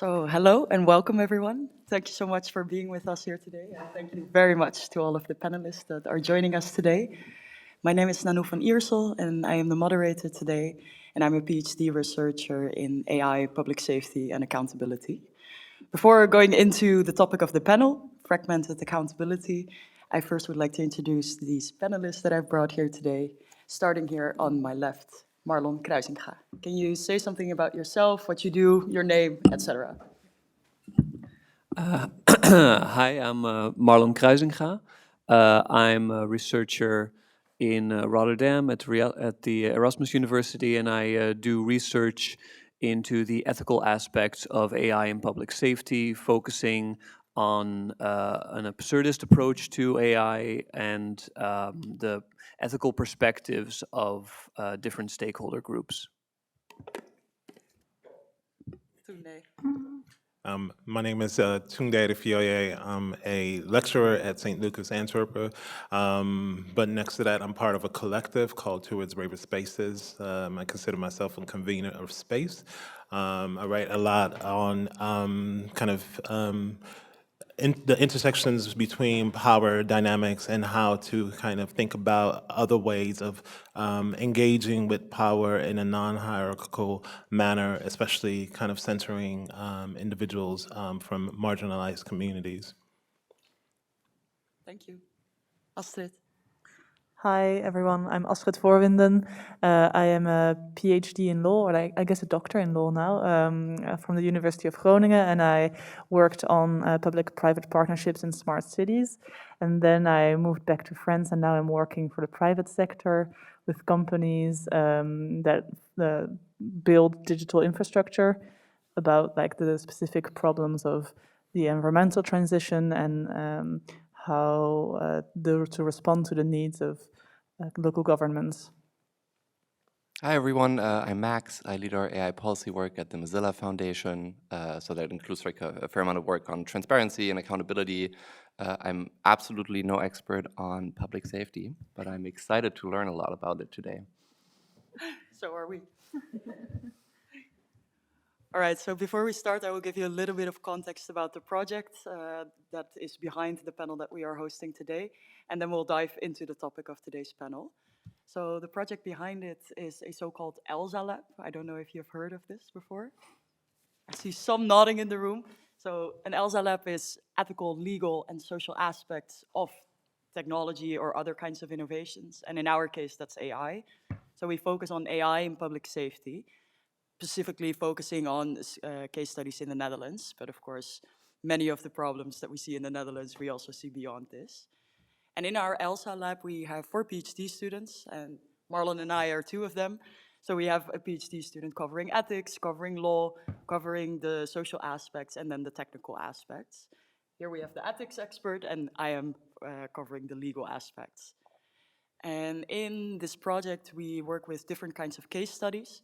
So, hello and welcome everyone. Thank you so much for being with us here today. And thank you very much to all of the panelists that are joining us today. My name is Nanou van Iersel and I am the moderator today. And I'm a PhD researcher in AI, public safety and accountability. Before going into the topic of the panel, fragmented accountability, I first would like to introduce these panelists that I've brought here today, starting here on my left. Marlon Kruisinga. Can you say something about yourself, what you do, your name, etc.? Hi, I'm Marlon Kruisinga. I'm a researcher in Rotterdam at the Erasmus University, and I do research into the ethical aspects of AI in public safety, focusing on an absurdist approach to AI and the ethical perspectives of different stakeholder groups. My name is Tunde Adefioye. I'm a lecturer at St. Lucas, Antwerp. But next to that, I'm part of a collective called Towards Braver Spaces. I consider myself a convener of space. I write a lot on the intersections between power dynamics and how to kind of think about other ways of engaging with power in a non-hierarchical manner, especially kind of centering individuals from marginalized communities. Thank you. Astrid. Hi, everyone. I'm Astrid Voorwinden. I am a PhD in law, or I guess a doctor in law now, from the University of Groningen, and I worked on public-private partnerships in smart cities. And then I moved back to France, and now I'm working for the private sector with companies that build digital infrastructure about like the specific problems of the environmental transition and how to respond to the needs of local governments. Hi everyone, I'm Max. I lead our AI policy work at the Mozilla Foundation, so that includes like a fair amount of work on transparency and accountability. I'm absolutely no expert on public safety, but I'm excited to learn a lot about it today. So are we. All right, so before we start, I will give you a little bit of context about the project that is behind the panel that we are hosting today, and then we'll dive into the topic of today's panel. So the project behind it is a so-called ELSA Lab. I don't know if you've heard of this before. I see some nodding in the room. So an ELSA Lab is ethical, legal, and social aspects of technology or other kinds of innovations, and in our case, that's AI. So we focus on AI in public safety, specifically focusing on case studies in the Netherlands, but of course, many of the problems that we see in the Netherlands, we also see beyond this. And in our ELSA lab, we have 4 PhD students, and Marlon and I are 2 of them. So we have a PhD student covering ethics, covering law, covering the social aspects, and then the technical aspects. Here we have the ethics expert, and I am covering the legal aspects. And in this project, we work with different kinds of case studies.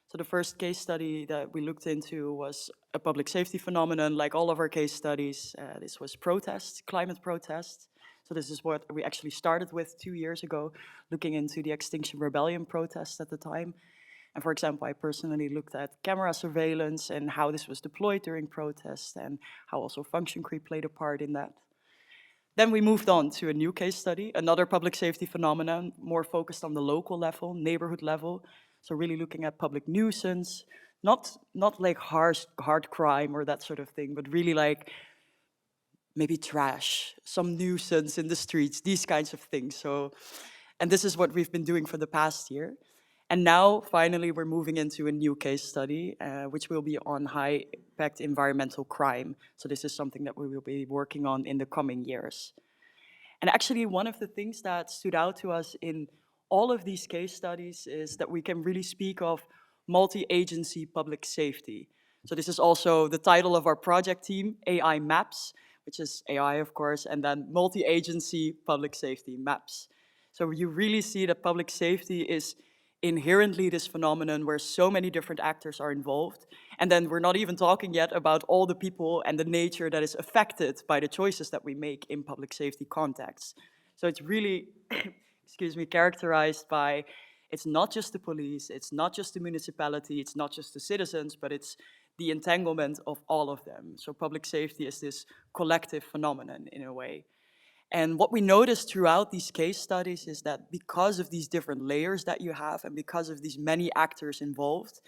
So the first case study that we looked into was a public safety phenomenon, like all of our case studies. This was protests, climate protests. So this is what we actually started with 2 years ago, looking into the Extinction Rebellion protests at the time. And for example, I personally looked at camera surveillance and how this was deployed during protests and how also function creep played a part in that. Then we moved on to a new case study, another public safety phenomenon, more focused on the local level, neighborhood level. So really looking at public nuisance, not like hard crime or that sort of thing, but really like maybe trash, some nuisance in the streets, these kinds of things. So, and this is what we've been doing for the past year. And now, finally, we're moving into a new case study, which will be on high-impact environmental crime. So this is something that we will be working on in the coming years. And actually, one of the things that stood out to us in all of these case studies is that we can really speak of multi-agency public safety. So this is also the title of our project team, AI-MAPS, which is AI, of course, and then multi-agency public safety, MAPS. So you really see that public safety is inherently this phenomenon where so many different actors are involved. And then we're not even talking yet about all the people and the nature that is affected by the choices that we make in public safety contexts. So it's really, excuse me, characterized by, it's not just the police, it's not just the municipality, it's not just the citizens, but it's the entanglement of all of them. So public safety is this collective phenomenon in a way. And what we noticed throughout these case studies is that because of these different layers that you have and because of these many actors involved,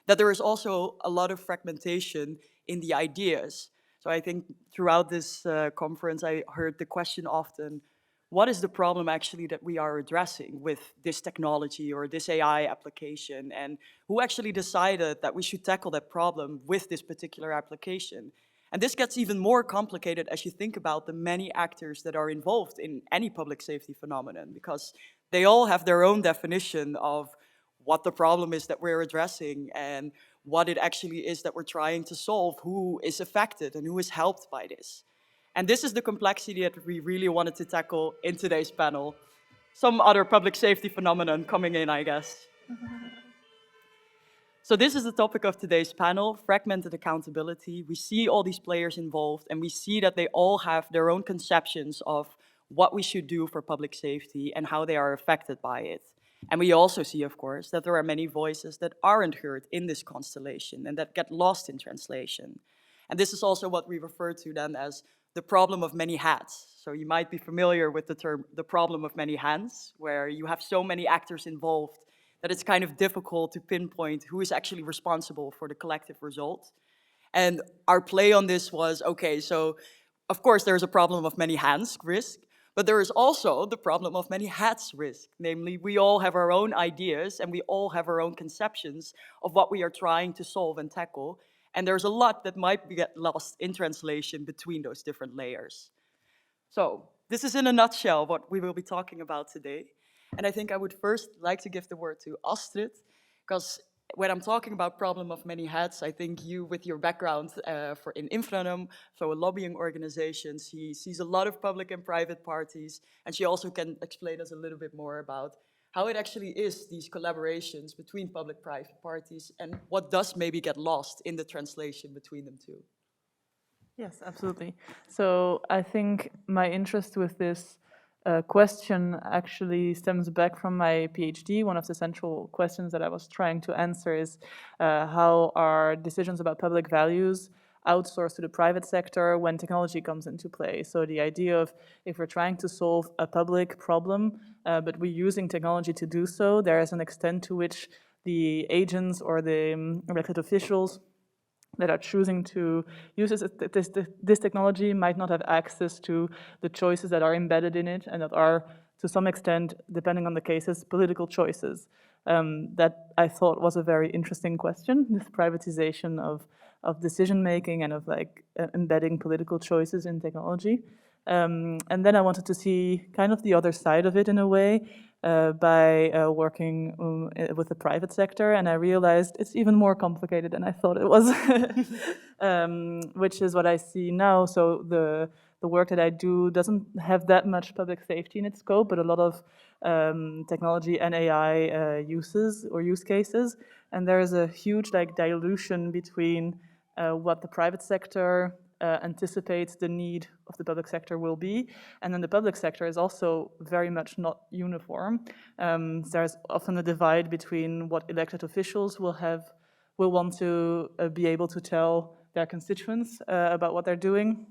that there is also a lot of fragmentation in the ideas. So I think throughout this conference, I heard the question often, what is the problem actually that we are addressing with this technology or this AI application? And who actually decided that we should tackle that problem with this particular application? And this gets even more complicated as you think about the many actors that are involved in any public safety phenomenon, because they all have their own definition of what the problem is that we're addressing and what it actually is that we're trying to solve, who is affected and who is helped by this. And this is the complexity that we really wanted to tackle in today's panel. Some other public safety phenomenon coming in, I guess. So this is the topic of today's panel, fragmented accountability. We see all these players involved, and we see that they all have their own conceptions of what we should do for public safety and how they are affected by it. And we also see, of course, that there are many voices that aren't heard in this constellation and that get lost in translation. And this is also what we refer to then as the problem of many hats. So you might be familiar with the term, the problem of many hands, where you have so many actors involved that it's kind of difficult to pinpoint who is actually responsible for the collective result. And our play on this was, okay, so of course there's a problem of many hands risk, but there is also the problem of many hats risk. Namely, we all have our own ideas and we all have our own conceptions of what we are trying to solve and tackle. And there's a lot that might get lost in translation between those different layers. So this is in a nutshell what we will be talking about today. And I think I would first like to give the word to Astrid, because when I'm talking about problem of many hats, I think you, with your background in Infranum, so a lobbying organization, she sees a lot of public and private parties, and she also can explain us a little bit more about how it actually is, these collaborations between public-private parties, and what does maybe get lost in the translation between them two. Yes, absolutely. So I think my interest with this question actually stems back from my PhD. One of the central questions that I was trying to answer is how are decisions about public values outsourced to the private sector when technology comes into play. So the idea of if we're trying to solve a public problem, but we're using technology to do so, there is an extent to which the agents or the elected officials that are choosing to use this technology might not have access to the choices that are embedded in it and that are, to some extent, depending on the cases, political choices. That I thought was a very interesting question, this privatization of decision-making and of embedding political choices in technology. And then I wanted to see kind of the other side of it in a way, by working with the private sector, and I realized it's even more complicated than I thought it was, which is what I see now. So the work that I do doesn't have that much public safety in its scope, but a lot of technology and AI uses or use cases, and there is a huge dilution between what the private sector anticipates the need of the public sector will be, and then the public sector is also very much not uniform. There's often a divide between what elected officials will want to be able to tell their constituents about what they're doing,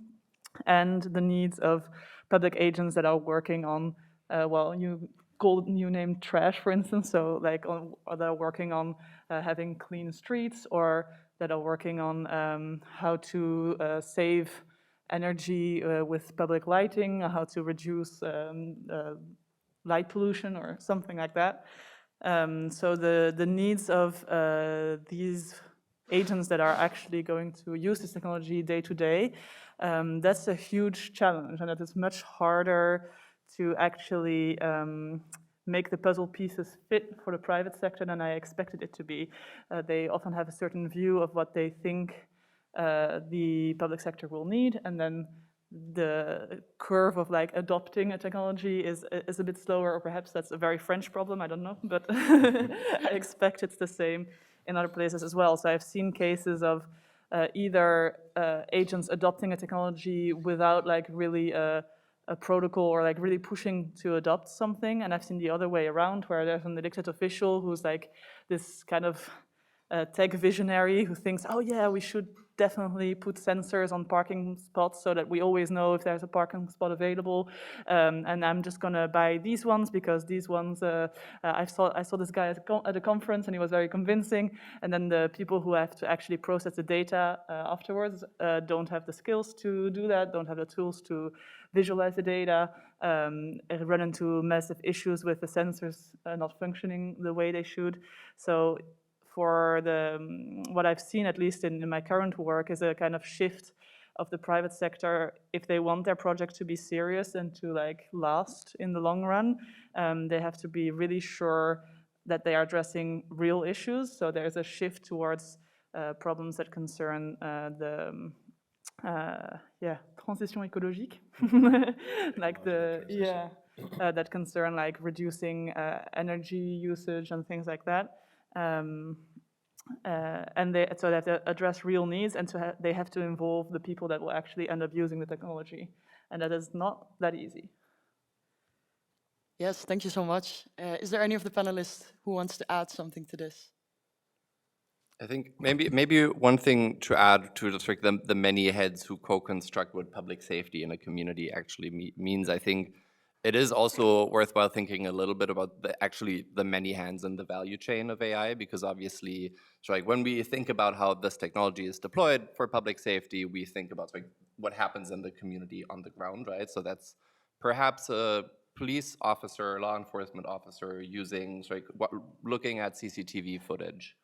and the needs of public agents that are working on, you named trash, for instance, so or they're working on having clean streets, or that are working on how to save energy with public lighting, how to reduce light pollution or something like that. So the needs of these agents that are actually going to use this technology day to day, that's a huge challenge, and that is much harder to actually make the puzzle pieces fit for the private sector than I expected it to be. They often have a certain view of what they think the public sector will need, and then the curve of adopting a technology is a bit slower, or perhaps that's a very French problem, I don't know, but I expect it's the same in other places as well. So I've seen cases of either agents adopting a technology without really a protocol or really pushing to adopt something, and I've seen the other way around, where there's an elected official who's this kind of tech visionary who thinks, oh yeah, we should definitely put sensors on parking spots so that we always know if there's a parking spot available. And I'm just gonna buy these ones because these ones, I saw this guy at a conference and he was very convincing. And then the people who have to actually process the data afterwards don't have the skills to do that, don't have the tools to visualize the data, run into massive issues with the sensors not functioning the way they should. So for what I've seen, at least in my current work, is a kind of shift of the private sector. If they want their project to be serious and to like last in the long run, they have to be really sure that they are addressing real issues. So there's a shift towards problems that concern transition écologique, like that concern like reducing energy usage and things like that. And so they have to address real needs, and they have to involve the people that will actually end up using the technology. And that is not that easy. Yes, thank you so much. Is there any of the panelists who wants to add something to this? I think maybe one thing to add to just like the many heads who co-construct what public safety in a community actually means, I think it is also worthwhile thinking a little bit about the many hands in the value chain of AI, because obviously, so like when we think about how this technology is deployed for public safety, we think about like what happens in the community on the ground, right? So that's perhaps a police officer, law enforcement officer using looking at CCTV footage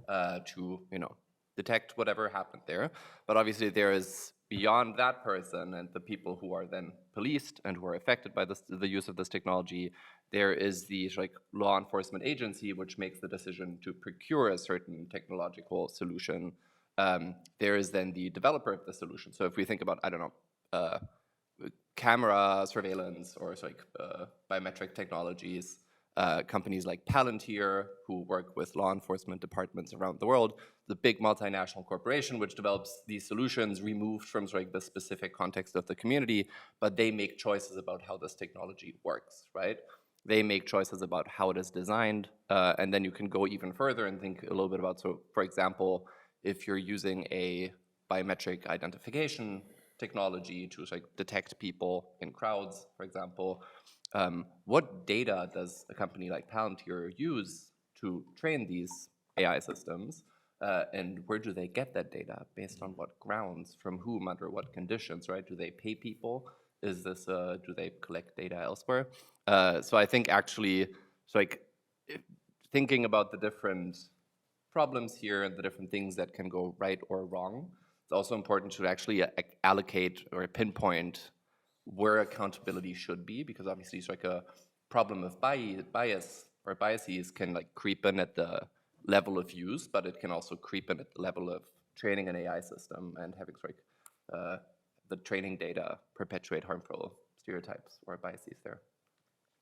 to detect whatever happened there. But obviously there is, beyond that person and the people who are then policed and who are affected by the use of this technology, there is the law enforcement agency which makes the decision to procure a certain technological solution. There is then the developer of the solution. So if we think about, I don't know, camera surveillance or biometric technologies, companies like Palantir, who work with law enforcement departments around the world, the big multinational corporation which develops these solutions removed from the specific context of the community, but they make choices about how this technology works, right? They make choices about how it is designed, and then you can go even further and think a little bit about, so for example, if you're using a biometric identification technology to detect people in crowds, for example, what data does a company like Palantir use to train these AI systems? And where do they get that data? Based on what grounds? From whom? Under what conditions? Right? Do they pay people? Is this? Do they collect data elsewhere? So I think actually, thinking about the different problems here and the different things that can go right or wrong, it's also important to actually allocate or pinpoint where accountability should be, because obviously it's a problem of bias or biases can creep in at the level of use, but it can also creep in at the level of training an AI system and having the training data perpetuate harmful stereotypes or biases there.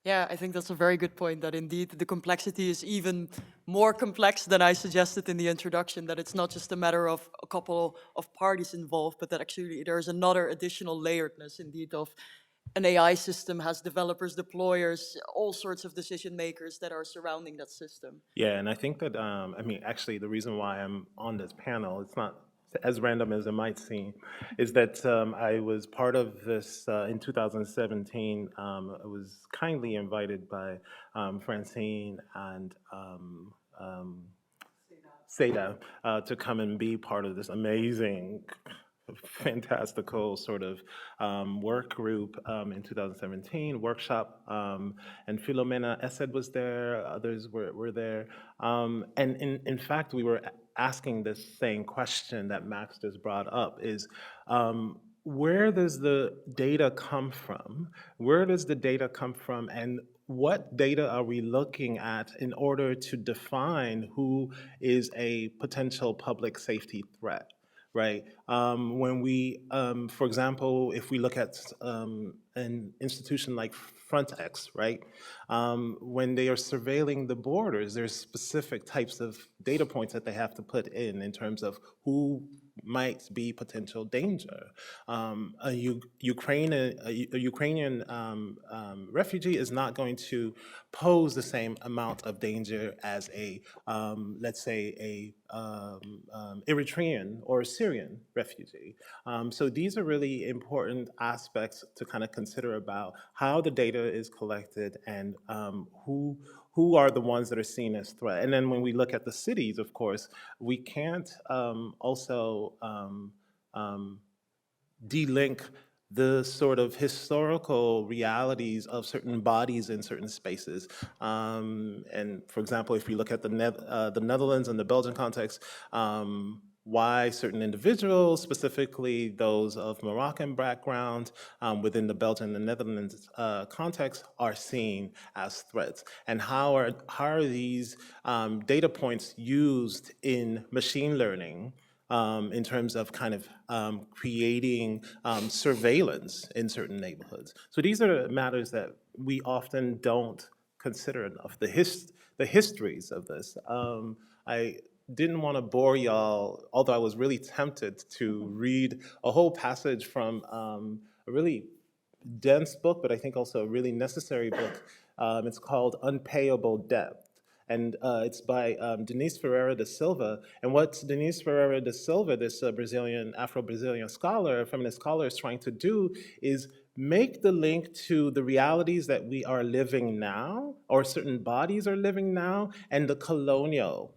Yeah, I think that's a very good point, that indeed the complexity is even more complex than I suggested in the introduction, that it's not just a matter of a couple of parties involved, but that actually there's another additional layeredness indeed of an AI system has developers, deployers, all sorts of decision makers that are surrounding that system. Yeah, and I think that, actually the reason why I'm on this panel, it's not as random as it might seem, is that I was part of this in 2017. I was kindly invited by Francine and Seda to come and be part of this amazing, fantastical sort of work group in 2017, workshop, and Filomena Esed was there, others were there. And in fact, we were asking this same question that Max just brought up, is where does the data come from? Where does the data come from, and what data are we looking at in order to define who is a potential public safety threat? Right. When we, for example, if we look at an institution like Frontex, right, when they are surveilling the borders, there's specific types of data points that they have to put in terms of who might be potential danger. A Ukrainian refugee is not going to pose the same amount of danger as let's say, Eritrean or Syrian refugee. So these are really important aspects to kind of consider about how the data is collected and who are the ones that are seen as threat. And then when we look at the cities, of course, we can't also de-link the sort of historical realities of certain bodies in certain spaces. And for example, if you look at the Netherlands and the Belgian context, why certain individuals, specifically those of Moroccan background within the Belgian and Netherlands context, are seen as threats, and how are these data points used in machine learning in terms of kind of creating surveillance in certain neighborhoods. So these are matters that we often don't consider enough, the histories of this. I didn't want to bore y'all, although I was really tempted to read a whole passage from a really dense book, but I think also a really necessary book. It's called Unpayable Debt. And it's by Denise Ferreira da Silva. And what Denise Ferreira da Silva, this Afro-Brazilian scholar, feminist scholar, is trying to do is make the link to the realities that we are living now, or certain bodies are living now, and the colonial,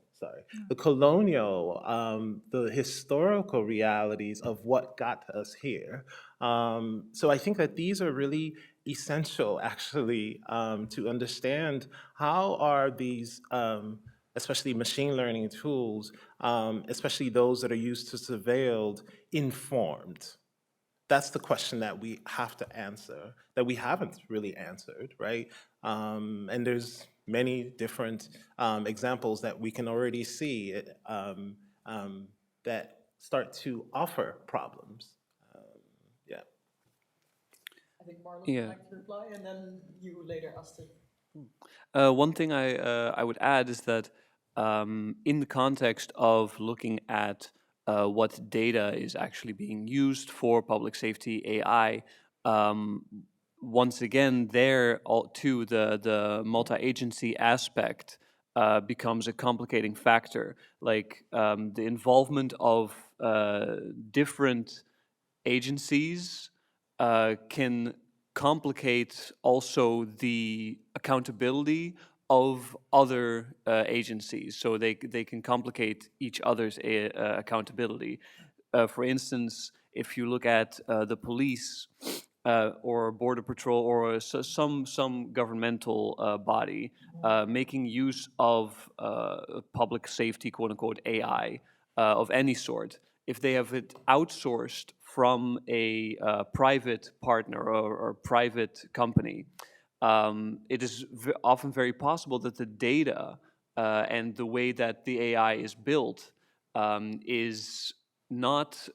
the historical realities of what got us here. So I think that these are really essential, actually, to understand how are these, especially machine learning tools, especially those that are used to surveil, informed. That's the question that we have to answer, that we haven't really answered, right? And there's many different examples that we can already see that start to offer problems. Yeah. I think Marlon Yeah. would like to reply, and then you later, Astrid. One thing I would add is that in the context of looking at what data is actually being used for public safety AI, once again, there too the multi-agency aspect becomes a complicating factor. Like the involvement of different agencies can complicate also the accountability of other agencies. So they can complicate each other's accountability. For instance, if you look at the police or border patrol or some governmental body making use of public safety, quote unquote, AI of any sort, if they have it outsourced from a private partner or private company, it is often very possible that the data and the way that the AI is built is not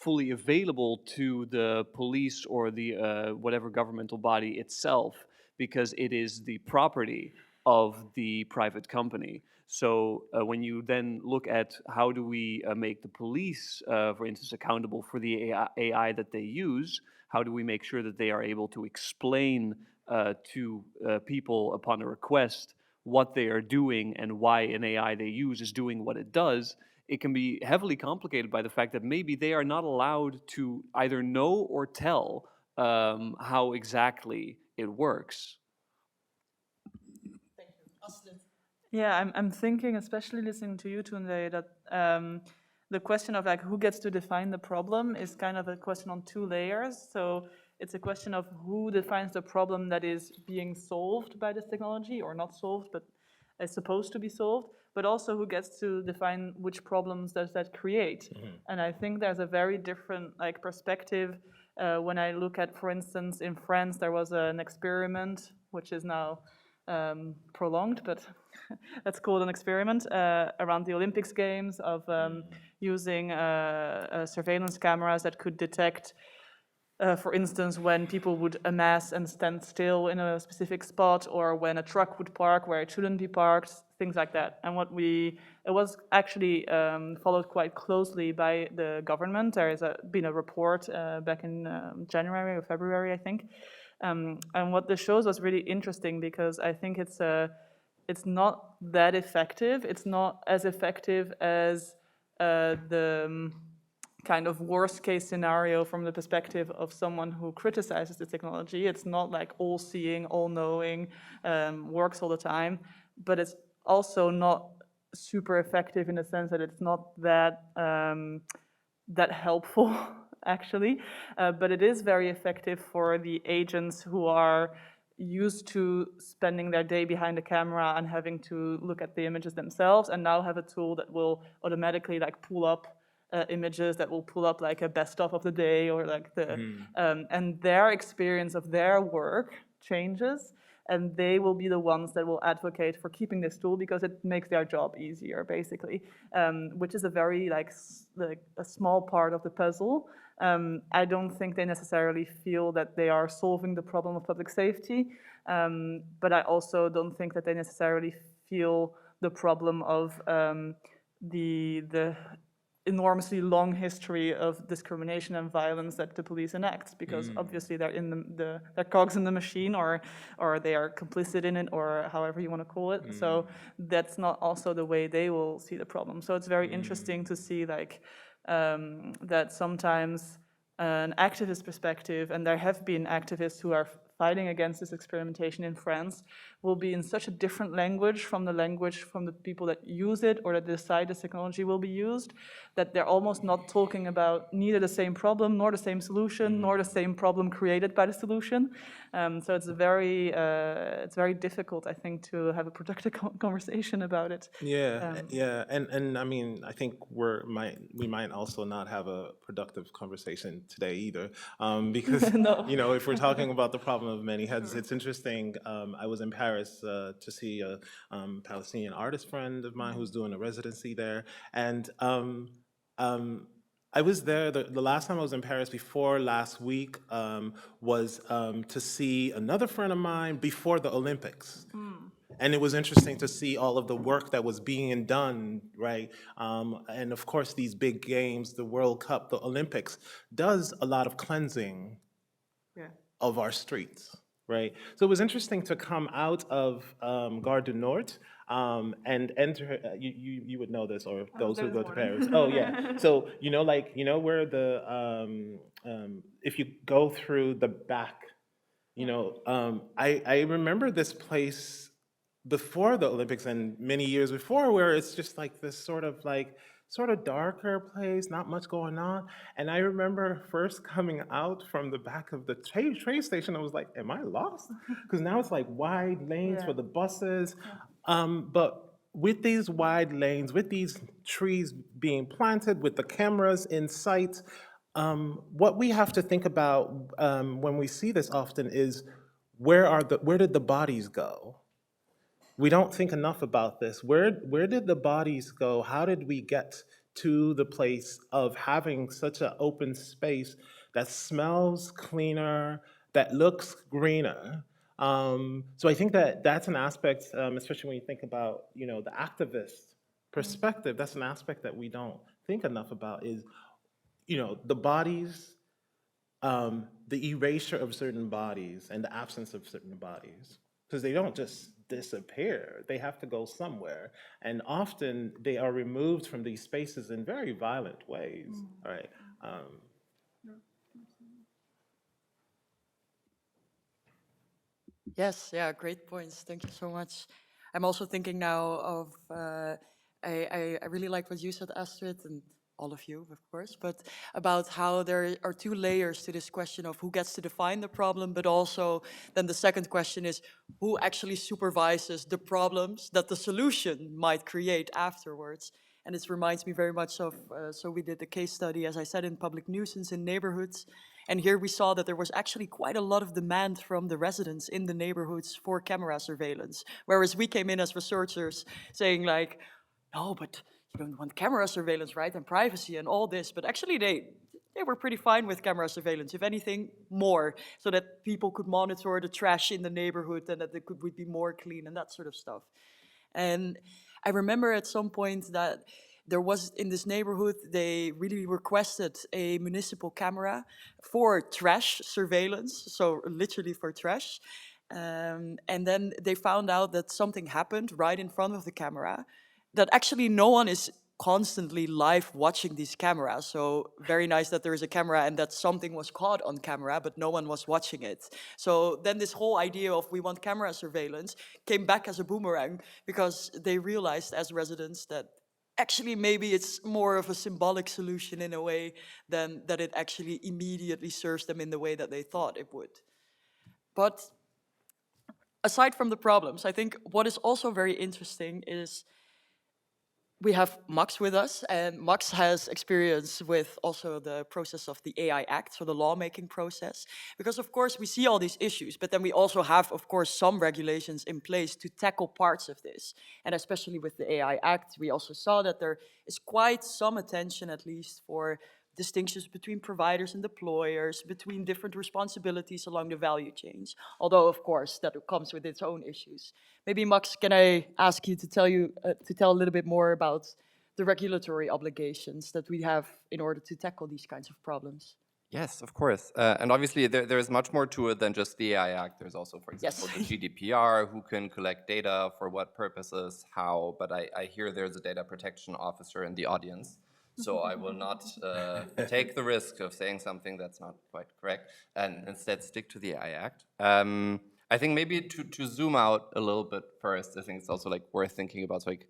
fully available to the police or the whatever governmental body itself, because it is the property of the private company. So when you then look at how do we make the police, for instance, accountable for the AI that they use, how do we make sure that they are able to explain to people upon a request what they are doing and why an AI they use is doing what it does, it can be heavily complicated by the fact that maybe they are not allowed to either know or tell how exactly it works. Thank you. Astrid. Yeah, I'm thinking, especially listening to you, Tunde, that the question of like who gets to define the problem is kind of a question on two layers. So it's a question of who defines the problem that is being solved by this technology, or not solved, but is supposed to be solved, but also who gets to define which problems does that create. And I think there's a very different like perspective when I look at, for instance, in France, there was an experiment, which is now prolonged, but let's call it an experiment, around the Olympics games of using surveillance cameras that could detect For instance, when people would amass and stand still in a specific spot, or when a truck would park where it shouldn't be parked, things like that. And it was actually followed quite closely by the government. There has been a report back in January or February, I think. And what this shows was really interesting, because I think it's not that effective. It's not as effective as the kind of worst case scenario from the perspective of someone who criticizes the technology. It's not like all seeing, all knowing, works all the time, but it's also not super effective in the sense that it's not that that helpful actually, but it is very effective for the agents who are used to spending their day behind the camera and having to look at the images themselves, and now have a tool that will automatically like pull up images, that will pull up like a best of the day, or like the and their experience of their work changes, and they will be the ones that will advocate for keeping this tool because it makes their job easier, basically, which is a very like a small part of the puzzle. I don't think they necessarily feel that they are solving the problem of public safety, but I also don't think that they necessarily feel the problem of the enormously long history of discrimination and violence that the police enacts, because obviously they're in they're cogs in the machine, or they are complicit in it, or however you want to call it. So that's not also the way they will see the problem. So it's very interesting to see like that sometimes an activist perspective, and there have been activists who are fighting against this experimentation in France, will be in such a different language from the people that use it or that decide this technology will be used, that they're almost not talking about neither the same problem, nor the same solution, nor the same problem created by the solution. So it's very difficult, I think, to have a productive conversation about it. Yeah, and I mean, I think we might also not have a productive conversation today either, because No. you know, if we're talking about the problem of many heads, it's interesting. I was in Paris to see a Palestinian artist friend of mine who's doing a residency there, and I was there, the last time I was in Paris before last week was to see another friend of mine before the Olympics. And it was interesting to see all of the work that was being done, right? And of course, these big games, the World Cup, the Olympics, does a lot of cleansing of our streets, right? So it was interesting to come out of Gare du Nord and enter, you would know this, or those who go to Paris. Oh, yeah. So, you know, like, you know where if you go through the back, you know, I remember this place before the Olympics and many years before, where it's just like this sort of darker place, not much going on. And I remember first coming out from the back of the train station, I was like, am I lost? Because now it's like wide lanes for the buses. But with these wide lanes, with these trees being planted, with the cameras in sight, what we have to think about when we see this often is, where did the bodies go? We don't think enough about this. Where did the bodies go? How did we get to the place of having such an open space that smells cleaner, that looks greener? So I think that that's an aspect, especially when you think about, you know, the activist perspective, that's an aspect that we don't think enough about, is, you know, the bodies, the erasure of certain bodies and the absence of certain bodies, because they don't just disappear. They have to go somewhere. And often they are removed from these spaces in very violent ways, all right? Yes, yeah, great points. Thank you so much. I'm also thinking now of, I really like what you said, Astrid, and all of you, of course, but about how there are two layers to this question of who gets to define the problem, but also then the second question is who actually supervises the problems that the solution might create afterwards. And this reminds me very much of, so we did a case study, as I said, in public nuisance in neighborhoods. And here we saw that there was actually quite a lot of demand from the residents in the neighborhoods for camera surveillance. Whereas we came in as researchers saying like, no, but you don't want camera surveillance, right? And privacy and all this. But actually they they were pretty fine with camera surveillance, if anything, more, so that people could monitor the trash in the neighborhood and that it would be more clean and that sort of stuff. And I remember at some point that there was, in this neighborhood, they really requested a municipal camera for trash surveillance, so literally for trash. And then they found out that something happened right in front of the camera, that actually no one is constantly live watching these cameras. So very nice that there is a camera and that something was caught on camera, but no one was watching it. So then this whole idea of we want camera surveillance came back as a boomerang, because they realized as residents that actually maybe it's more of a symbolic solution in a way than that it actually immediately serves them in the way that they thought it would. But aside from the problems, I think what is also very interesting is we have Max with us, and Max has experience with also the process of the AI Act, so the lawmaking process. Because of course we see all these issues, but then we also have, of course, some regulations in place to tackle parts of this. And especially with the AI Act, we also saw that there is quite some attention, at least, for distinctions between providers and deployers, between different responsibilities along the value chains. Although, of course, that comes with its own issues. Maybe, Max, can I ask you to tell a little bit more about the regulatory obligations that we have in order to tackle these kinds of problems? Yes, of course. And obviously, there is much more to it than just the AI Act. There's also, for example, the GDPR, who can collect data, for what purposes, how. But I hear there's a data protection officer in the audience. So I will not take the risk of saying something that's not quite correct, and instead stick to the AI Act. I think maybe to zoom out a little bit first, I think it's also like worth thinking about like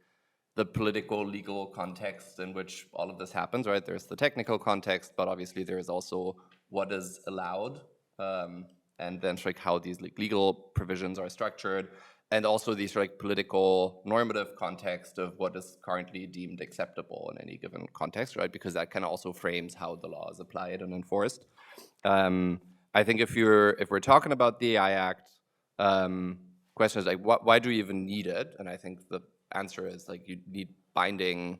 the political, legal context in which all of this happens, right? There's the technical context, but obviously there is also what is allowed, and then like how these like legal provisions are structured, and also these like political normative context of what is currently deemed acceptable in any given context, right? Because that kind of also frames how the law is applied and enforced. I think if we're talking about the AI Act, question is like, why do you even need it? And I think the answer is like you need binding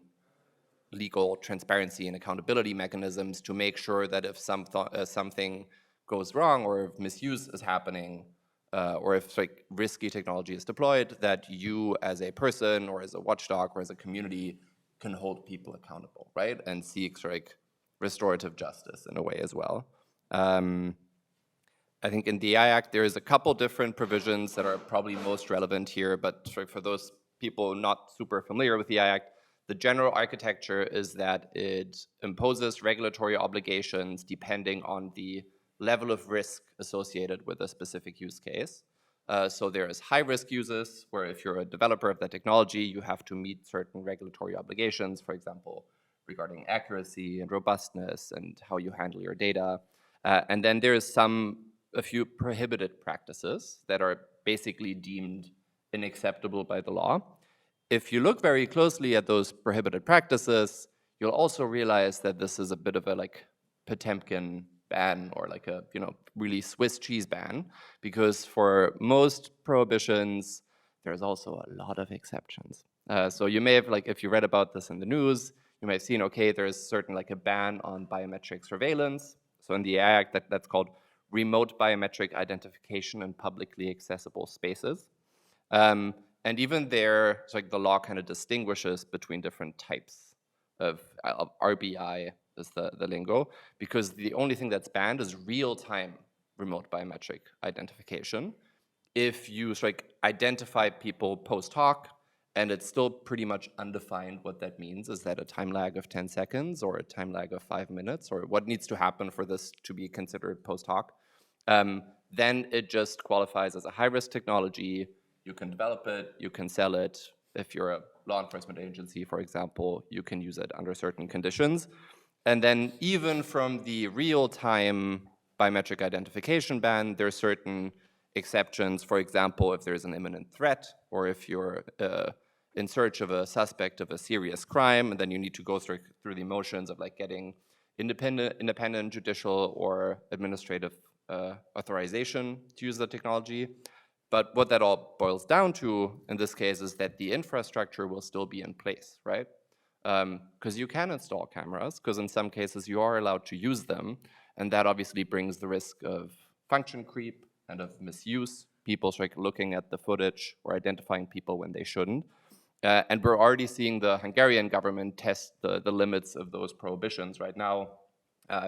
legal transparency and accountability mechanisms to make sure that if something goes wrong, or if misuse is happening, or if like risky technology is deployed, that you as a person or as a watchdog or as a community can hold people accountable, right? And seek like restorative justice in a way as well. I think in the AI Act, there is a couple different provisions that are probably most relevant here, but for those people not super familiar with the AI Act, the general architecture is that it imposes regulatory obligations depending on the level of risk associated with a specific use case. So there is high-risk uses, where if you're a developer of that technology, you have to meet certain regulatory obligations, for example, regarding accuracy and robustness and how you handle your data. And then there is a few prohibited practices that are basically deemed unacceptable by the law. If you look very closely at those prohibited practices, you'll also realize that this is a bit of a like Potemkin ban, or like a really Swiss cheese ban, because for most prohibitions, there's also a lot of exceptions. So you may have, like, if you read about this in the news, you may have seen, okay, there's certain like a ban on biometric surveillance. So in the AI Act, that's called remote biometric identification in publicly accessible spaces. And even there, it's like the law kind of distinguishes between different types of RBI is the lingo, because the only thing that's banned is real-time remote biometric identification. If you like identify people post hoc, and it's still pretty much undefined what that means, is that a time lag of 10 seconds or a time lag of 5 minutes, or what needs to happen for this to be considered post hoc, then it just qualifies as a high-risk technology. You can develop it, you can sell it. If you're a law enforcement agency, for example, you can use it under certain conditions. And then even from the real-time biometric identification ban, there are certain exceptions. For example, if there's an imminent threat, or if you're in search of a suspect of a serious crime, and then you need to go through the motions of like getting independent judicial or administrative authorization to use the technology. But what that all boils down to in this case is that the infrastructure will still be in place, right? Because you can install cameras, because in some cases you are allowed to use them, and that obviously brings the risk of function creep and of misuse, people looking at the footage or identifying people when they shouldn't. And we're already seeing the Hungarian government test the limits of those prohibitions right now,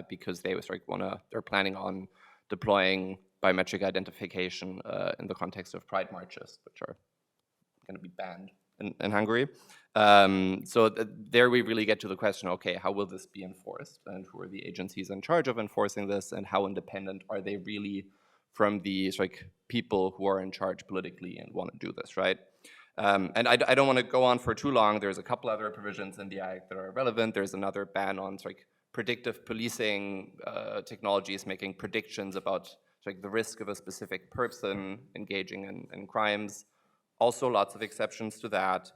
because they're planning on deploying biometric identification in the context of pride marches, which are going to be banned in Hungary. There we really get to the question, okay, how will this be enforced? And who are the agencies in charge of enforcing this? And how independent are they really from the people who are in charge politically and want to do this, right? And I don't want to go on for too long. There's a couple other provisions in the Act that are relevant. There's another ban on predictive policing technologies, making predictions about the risk of a specific person engaging in crimes. Also lots of exceptions to that.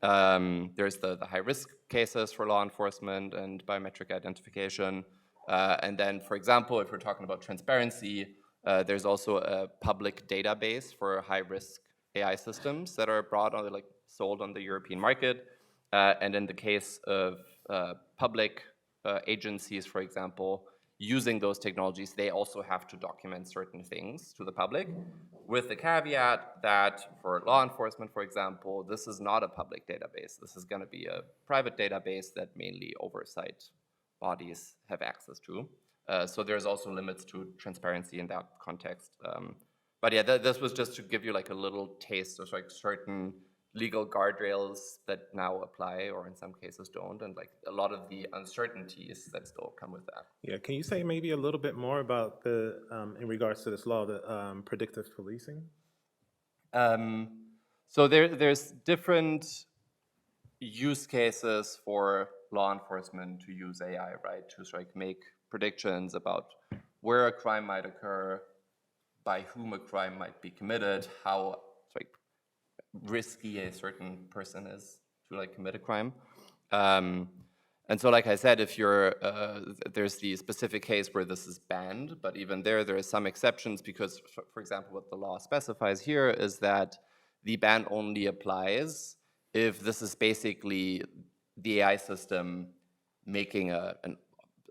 There's the high-risk cases for law enforcement and biometric identification. And then, for example, if we're talking about transparency, there's also a public database for high-risk AI systems that are sold on the European market. And in the case of public agencies, for example, using those technologies, they also have to document certain things to the public, with the caveat that for law enforcement, for example, this is not a public database. This is going to be a private database that mainly oversight bodies have access to. So there's also limits to transparency in that context. But yeah, this was just to give you a little taste of certain legal guardrails that now apply, or in some cases don't, and a lot of the uncertainties that still come with that. Yeah, can you say maybe a little bit more about the, in regards to this law, the predictive policing? So there's different use cases for law enforcement to use AI, right, to make predictions about where a crime might occur, by whom a crime might be committed, how risky a certain person is to commit a crime. And so, like I said, if you're, there's the specific case where this is banned, but even there are some exceptions because, for example, what the law specifies here is that the ban only applies if this is basically the AI system making an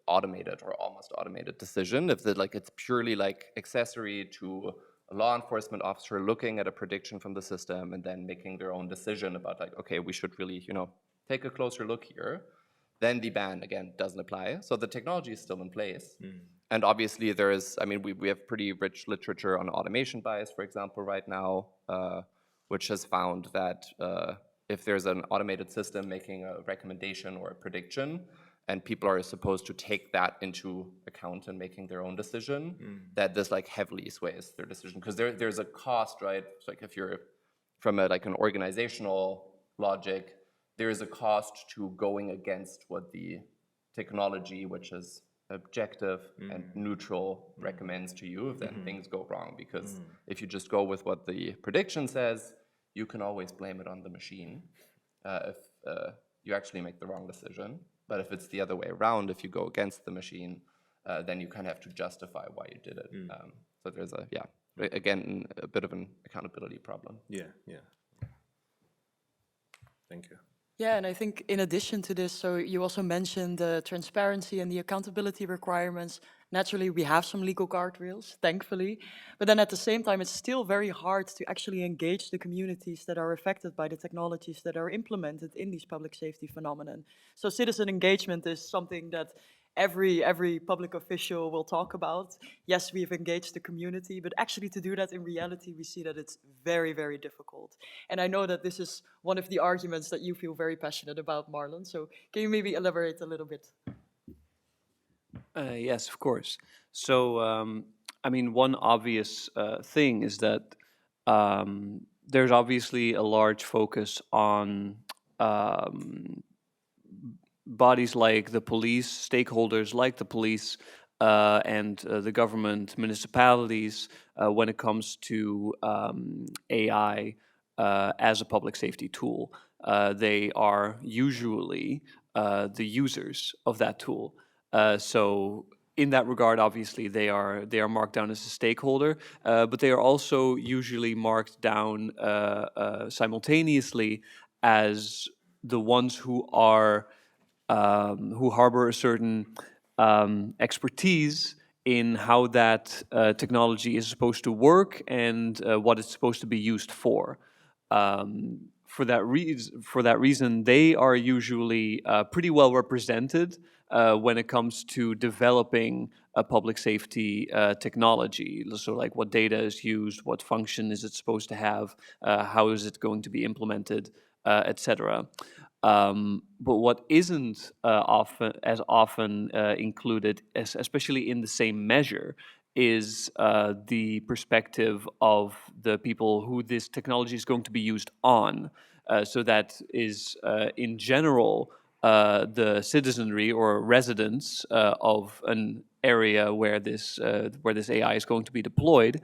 automated or almost automated decision. If it's purely accessory to a law enforcement officer looking at a prediction from the system and then making their own decision about okay, we should really, take a closer look here, then the ban, again, doesn't apply. So the technology is still in place. And obviously there is, we have pretty rich literature on automation bias, for example, right now, which has found that if there's an automated system making a recommendation or a prediction, and people are supposed to take that into account in making their own decision, that this heavily sways their decision. Because there's a cost, right? It's if you're from an organizational logic, there is a cost to going against what the technology, which is objective and neutral, recommends to you if then things go wrong. Because if you just go with what the prediction says, you can always blame it on the machine if you actually make the wrong decision. But if it's the other way around, if you go against the machine, then you kind of have to justify why you did it. So there's again, a bit of an accountability problem. Yeah. Thank you. Yeah, and I think in addition to this, so you also mentioned the transparency and the accountability requirements. Naturally, we have some legal guardrails, thankfully. But then at the same time, it's still very hard to actually engage the communities that are affected by the technologies that are implemented in these public safety phenomenon. So citizen engagement is something that every public official will talk about. Yes, we've engaged the community, but actually to do that in reality, we see that it's very, very difficult. And I know that this is one of the arguments that you feel very passionate about, Marlon. So can you maybe elaborate a little bit? Yes, of course. So, one obvious thing is that there's obviously a large focus on bodies like the police, stakeholders like the police, and the government, municipalities, when it comes to AI as a public safety tool. They are usually the users of that tool. So in that regard, obviously, they are marked down as a stakeholder, but they are also usually marked down simultaneously as the ones who harbor a certain expertise in how that technology is supposed to work and what it's supposed to be used for. For that reason, they are usually pretty well represented when it comes to developing a public safety technology. So like what data is used, what function is it supposed to have, how is it going to be implemented, etc. But what isn't often included, especially in the same measure, is the perspective of the people who this technology is going to be used on. So that is, in general, the citizenry or residents of an area where this AI is going to be deployed,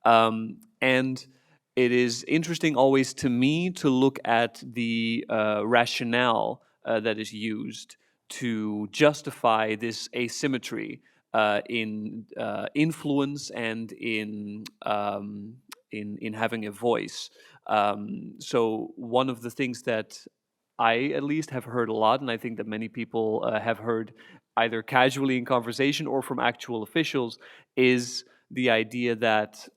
and it is interesting always to me to look at the rationale that is used to justify this asymmetry in influence and in having a voice. So one of the things that I at least have heard a lot, and I think that many people have heard either casually in conversation or from actual officials, is the idea that,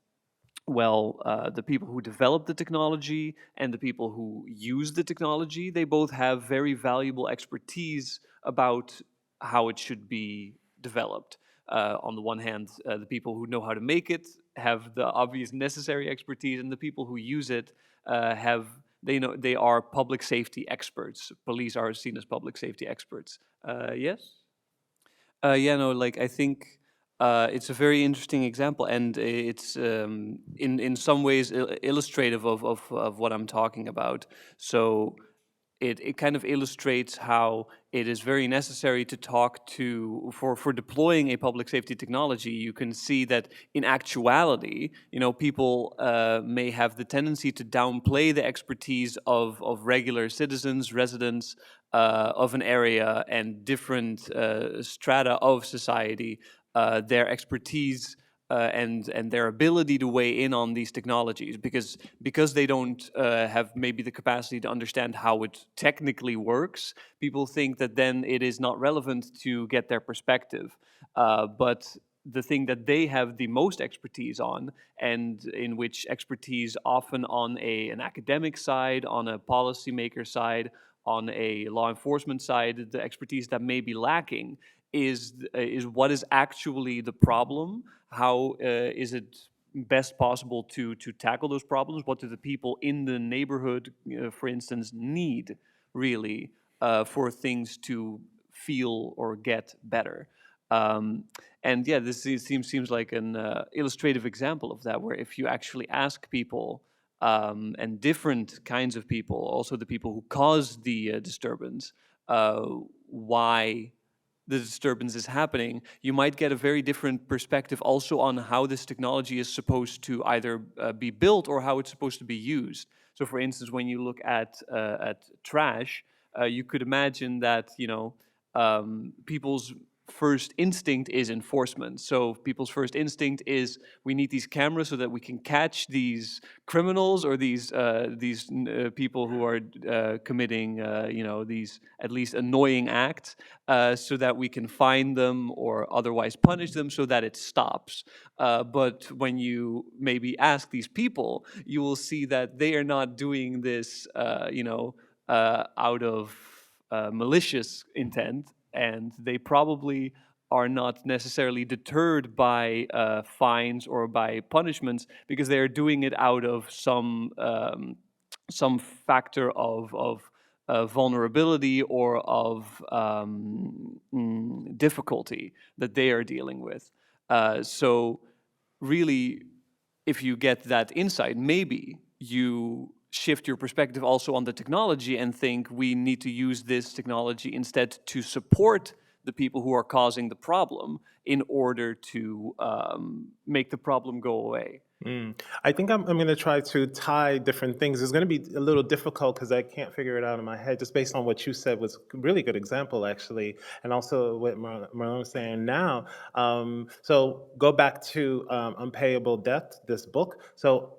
well, the people who develop the technology and the people who use the technology, they both have very valuable expertise about how it should be developed. On the one hand, the people who know how to make it have the obvious necessary expertise, and the people who use it they are public safety experts. Police are seen as public safety experts. Yes? Yeah, no, like I think it's a very interesting example, and it's in some ways illustrative of what I'm talking about. So it kind of illustrates how it is very necessary to talk to, for deploying a public safety technology. You can see that in actuality, people may have the tendency to downplay the expertise of regular citizens, residents of an area and different strata of society, their expertise and their ability to weigh in on these technologies, because they don't have maybe the capacity to understand how it technically works. People think that then it is not relevant to get their perspective. But the thing that they have the most expertise on, and in which expertise often on an academic side, on a policymaker side, on a law enforcement side, the expertise that may be lacking is what is actually the problem. How is it best possible to tackle those problems? What do the people in the neighborhood, for instance, need really for things to feel or get better? And yeah, this seems like an illustrative example of that, where if you actually ask people, and different kinds of people, also the people who cause the disturbance, why the disturbance is happening, you might get a very different perspective also on how this technology is supposed to either be built or how it's supposed to be used. So for instance, when you look at trash, you could imagine that, people's first instinct is enforcement. So people's first instinct is, we need these cameras so that we can catch these criminals or these people who are committing these at least annoying acts, so that we can find them or otherwise punish them so that it stops. But when you maybe ask these people, you will see that they are not doing this out of malicious intent, and they probably are not necessarily deterred by fines or by punishments, because they are doing it out of some factor of vulnerability or of difficulty that they are dealing with. So really, if you get that insight, maybe you shift your perspective also on the technology and think we need to use this technology instead to support the people who are causing the problem, in order to make the problem go away. I think I'm going to try to tie different things. It's going to be a little difficult because I can't figure it out in my head. Just based on what you said was a really good example, actually, and also what Marlon was saying now. So go back to Unpayable Debt, this book. So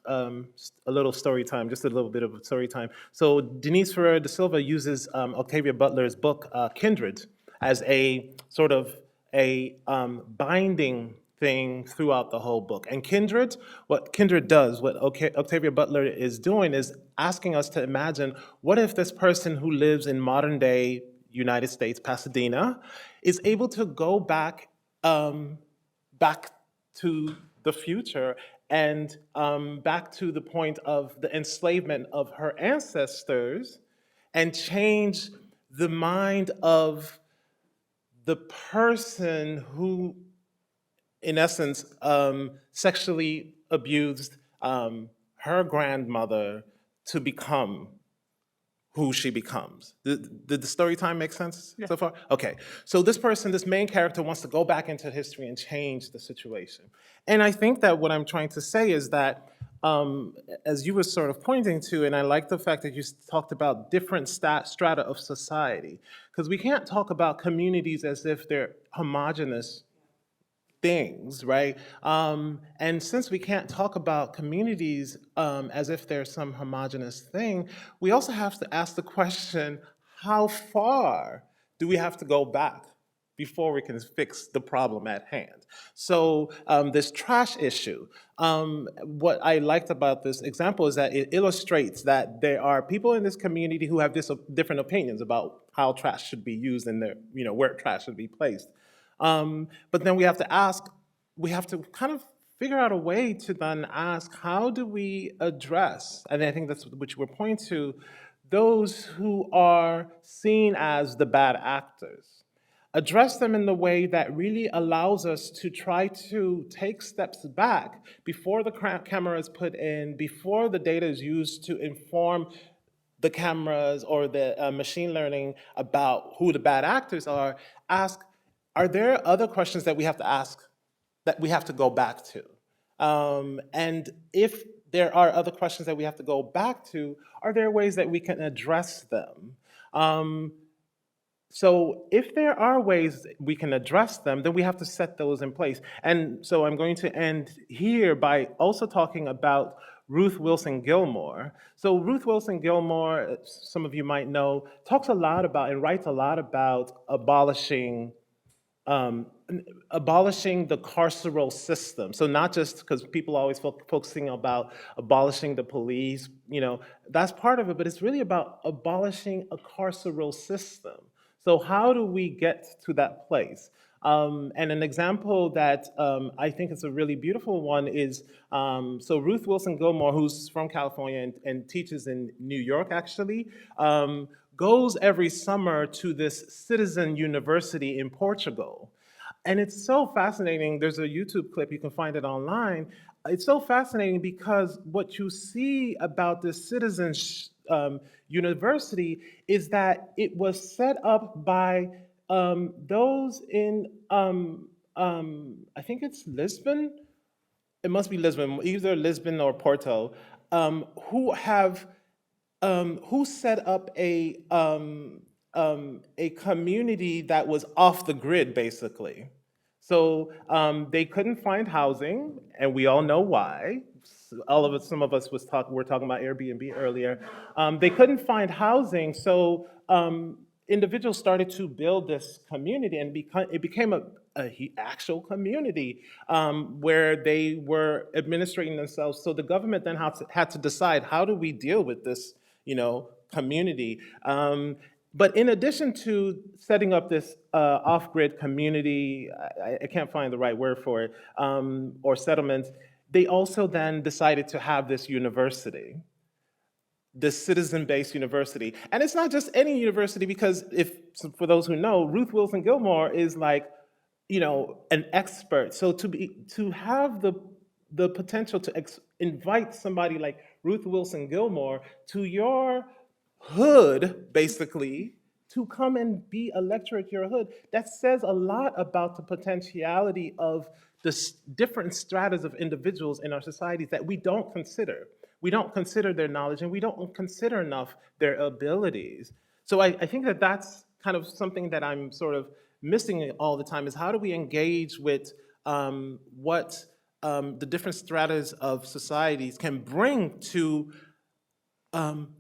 a little story time, just a little bit of story time. So Denise Ferreira da Silva uses Octavia Butler's book, Kindred, as a sort of a binding thing throughout the whole book. And Kindred, what Kindred does, what Octavia Butler is doing is asking us to imagine, what if this person who lives in modern day United States, Pasadena, is able to go back back to the future and back to the point of the enslavement of her ancestors and change the mind of the person who, in essence, sexually abused her grandmother to become who she becomes. Did the story time make sense so far? Okay, so this person, this main character, wants to go back into history and change the situation. And I think that what I'm trying to say is that, as you were sort of pointing to, and I like the fact that you talked about different strata of society, because we can't talk about communities as if they're homogenous things, right? And since we can't talk about communities as if they're some homogenous thing, we also have to ask the question, how far do we have to go back before we can fix the problem at hand? So this trash issue, what I liked about this example is that it illustrates that there are people in this community who have different opinions about how trash should be used and where trash should be placed. But then we have to kind of figure out a way to then ask, how do we address, and I think that's what you were pointing to, those who are seen as the bad actors. Address them in the way that really allows us to try to take steps back before the camera is put in, before the data is used to inform the cameras or the machine learning about who the bad actors are. Ask, are there other questions that we have to ask, that we have to go back to? And if there are other questions that we have to go back to, are there ways that we can address them? So if there are ways we can address them, then we have to set those in place. And so I'm going to end here by also talking about Ruth Wilson Gilmore. So Ruth Wilson Gilmore, some of you might know, talks a lot about and writes a lot about abolishing the carceral system. So not just because people are always focusing about abolishing the police, that's part of it, but it's really about abolishing a carceral system. So how do we get to that place? And an example that I think is a really beautiful one is, so Ruth Wilson Gilmore, who's from California and teaches in New York, actually, goes every summer to this citizen university in Portugal. And it's so fascinating. There's a YouTube clip, you can find it online. It's so fascinating because what you see about this citizen university is that it was set up by those in, I think it's Lisbon. It must be Lisbon, either Lisbon or Porto, who set up a community that was off the grid, basically. So they couldn't find housing, and we all know why. Some of us were talking about Airbnb earlier. They couldn't find housing, so individuals started to build this community, and it became an actual community where they were administrating themselves. So the government then had to decide, how do we deal with this, community? But in addition to setting up this off-grid community, I can't find the right word for it, or settlement, they also then decided to have this university, this citizen-based university. And it's not just any university, because for those who know, Ruth Wilson Gilmore is like, an expert. So to have the potential to invite somebody like Ruth Wilson Gilmore to your hood, basically, to come and be a lecturer at your hood, that says a lot about the potentiality of the different stratas of individuals in our societies that we don't consider. We don't consider their knowledge, and we don't consider enough their abilities. So I think that that's kind of something that I'm sort of missing all the time, is how do we engage with what the different stratas of societies can bring to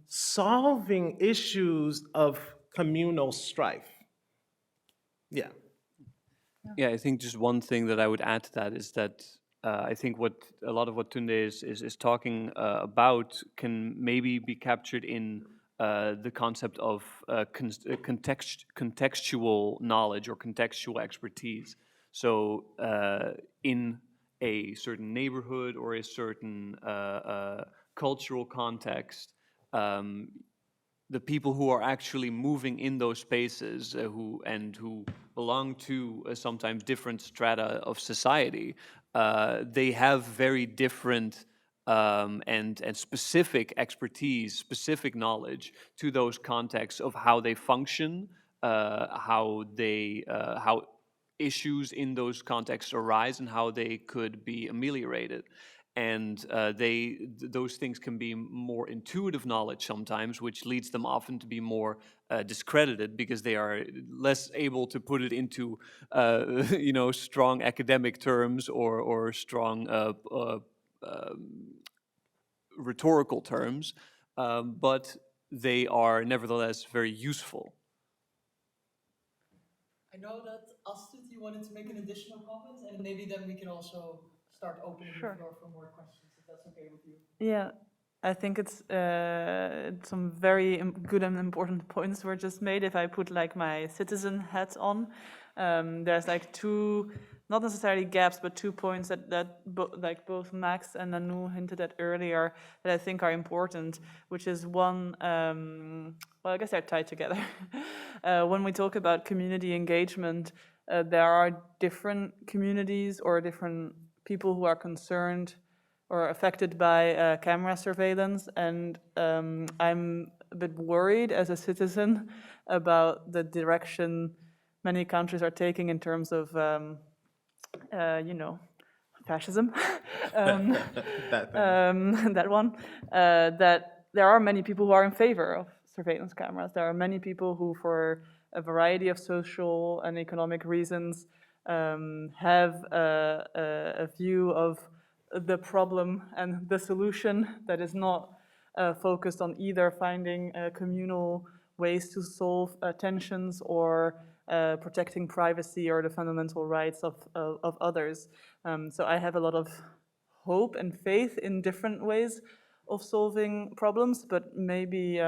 solving issues of communal strife. Yeah. Yeah, I think just one thing that I would add to that is that I think what a lot of what Tunde is talking about can maybe be captured in the concept of contextual knowledge or contextual expertise. So in a certain neighborhood or a certain cultural context, the people who are actually moving in those spaces, who belong to sometimes different strata of society, they have very different and specific expertise, specific knowledge to those contexts of how they function, how issues in those contexts arise, and how they could be ameliorated. And those things can be more intuitive knowledge sometimes, which leads them often to be more discredited because they are less able to put it into strong academic terms or strong rhetorical terms, but they are nevertheless very useful. I know that Astrid, you wanted to make an additional comment, and maybe then we can also start opening the floor for more questions, if that's okay with you. Yeah, I think it's some very good and important points were just made. If I put like my citizen hat on, there's like two, not necessarily gaps, but 2 points that like both Max and Anu hinted at earlier that I think are important, which is one, well, I guess they're tied together. When we talk about community engagement, there are different communities or different people who are concerned or affected by camera surveillance, and I'm a bit worried as a citizen about the direction many countries are taking in terms of, fascism. That one. That there are many people who are in favor of surveillance cameras. There are many people who, for a variety of social and economic reasons, have a view of the problem and the solution that is not focused on either finding communal ways to solve tensions or protecting privacy or the fundamental rights of others. So I have a lot of hope and faith in different ways of solving problems, but maybe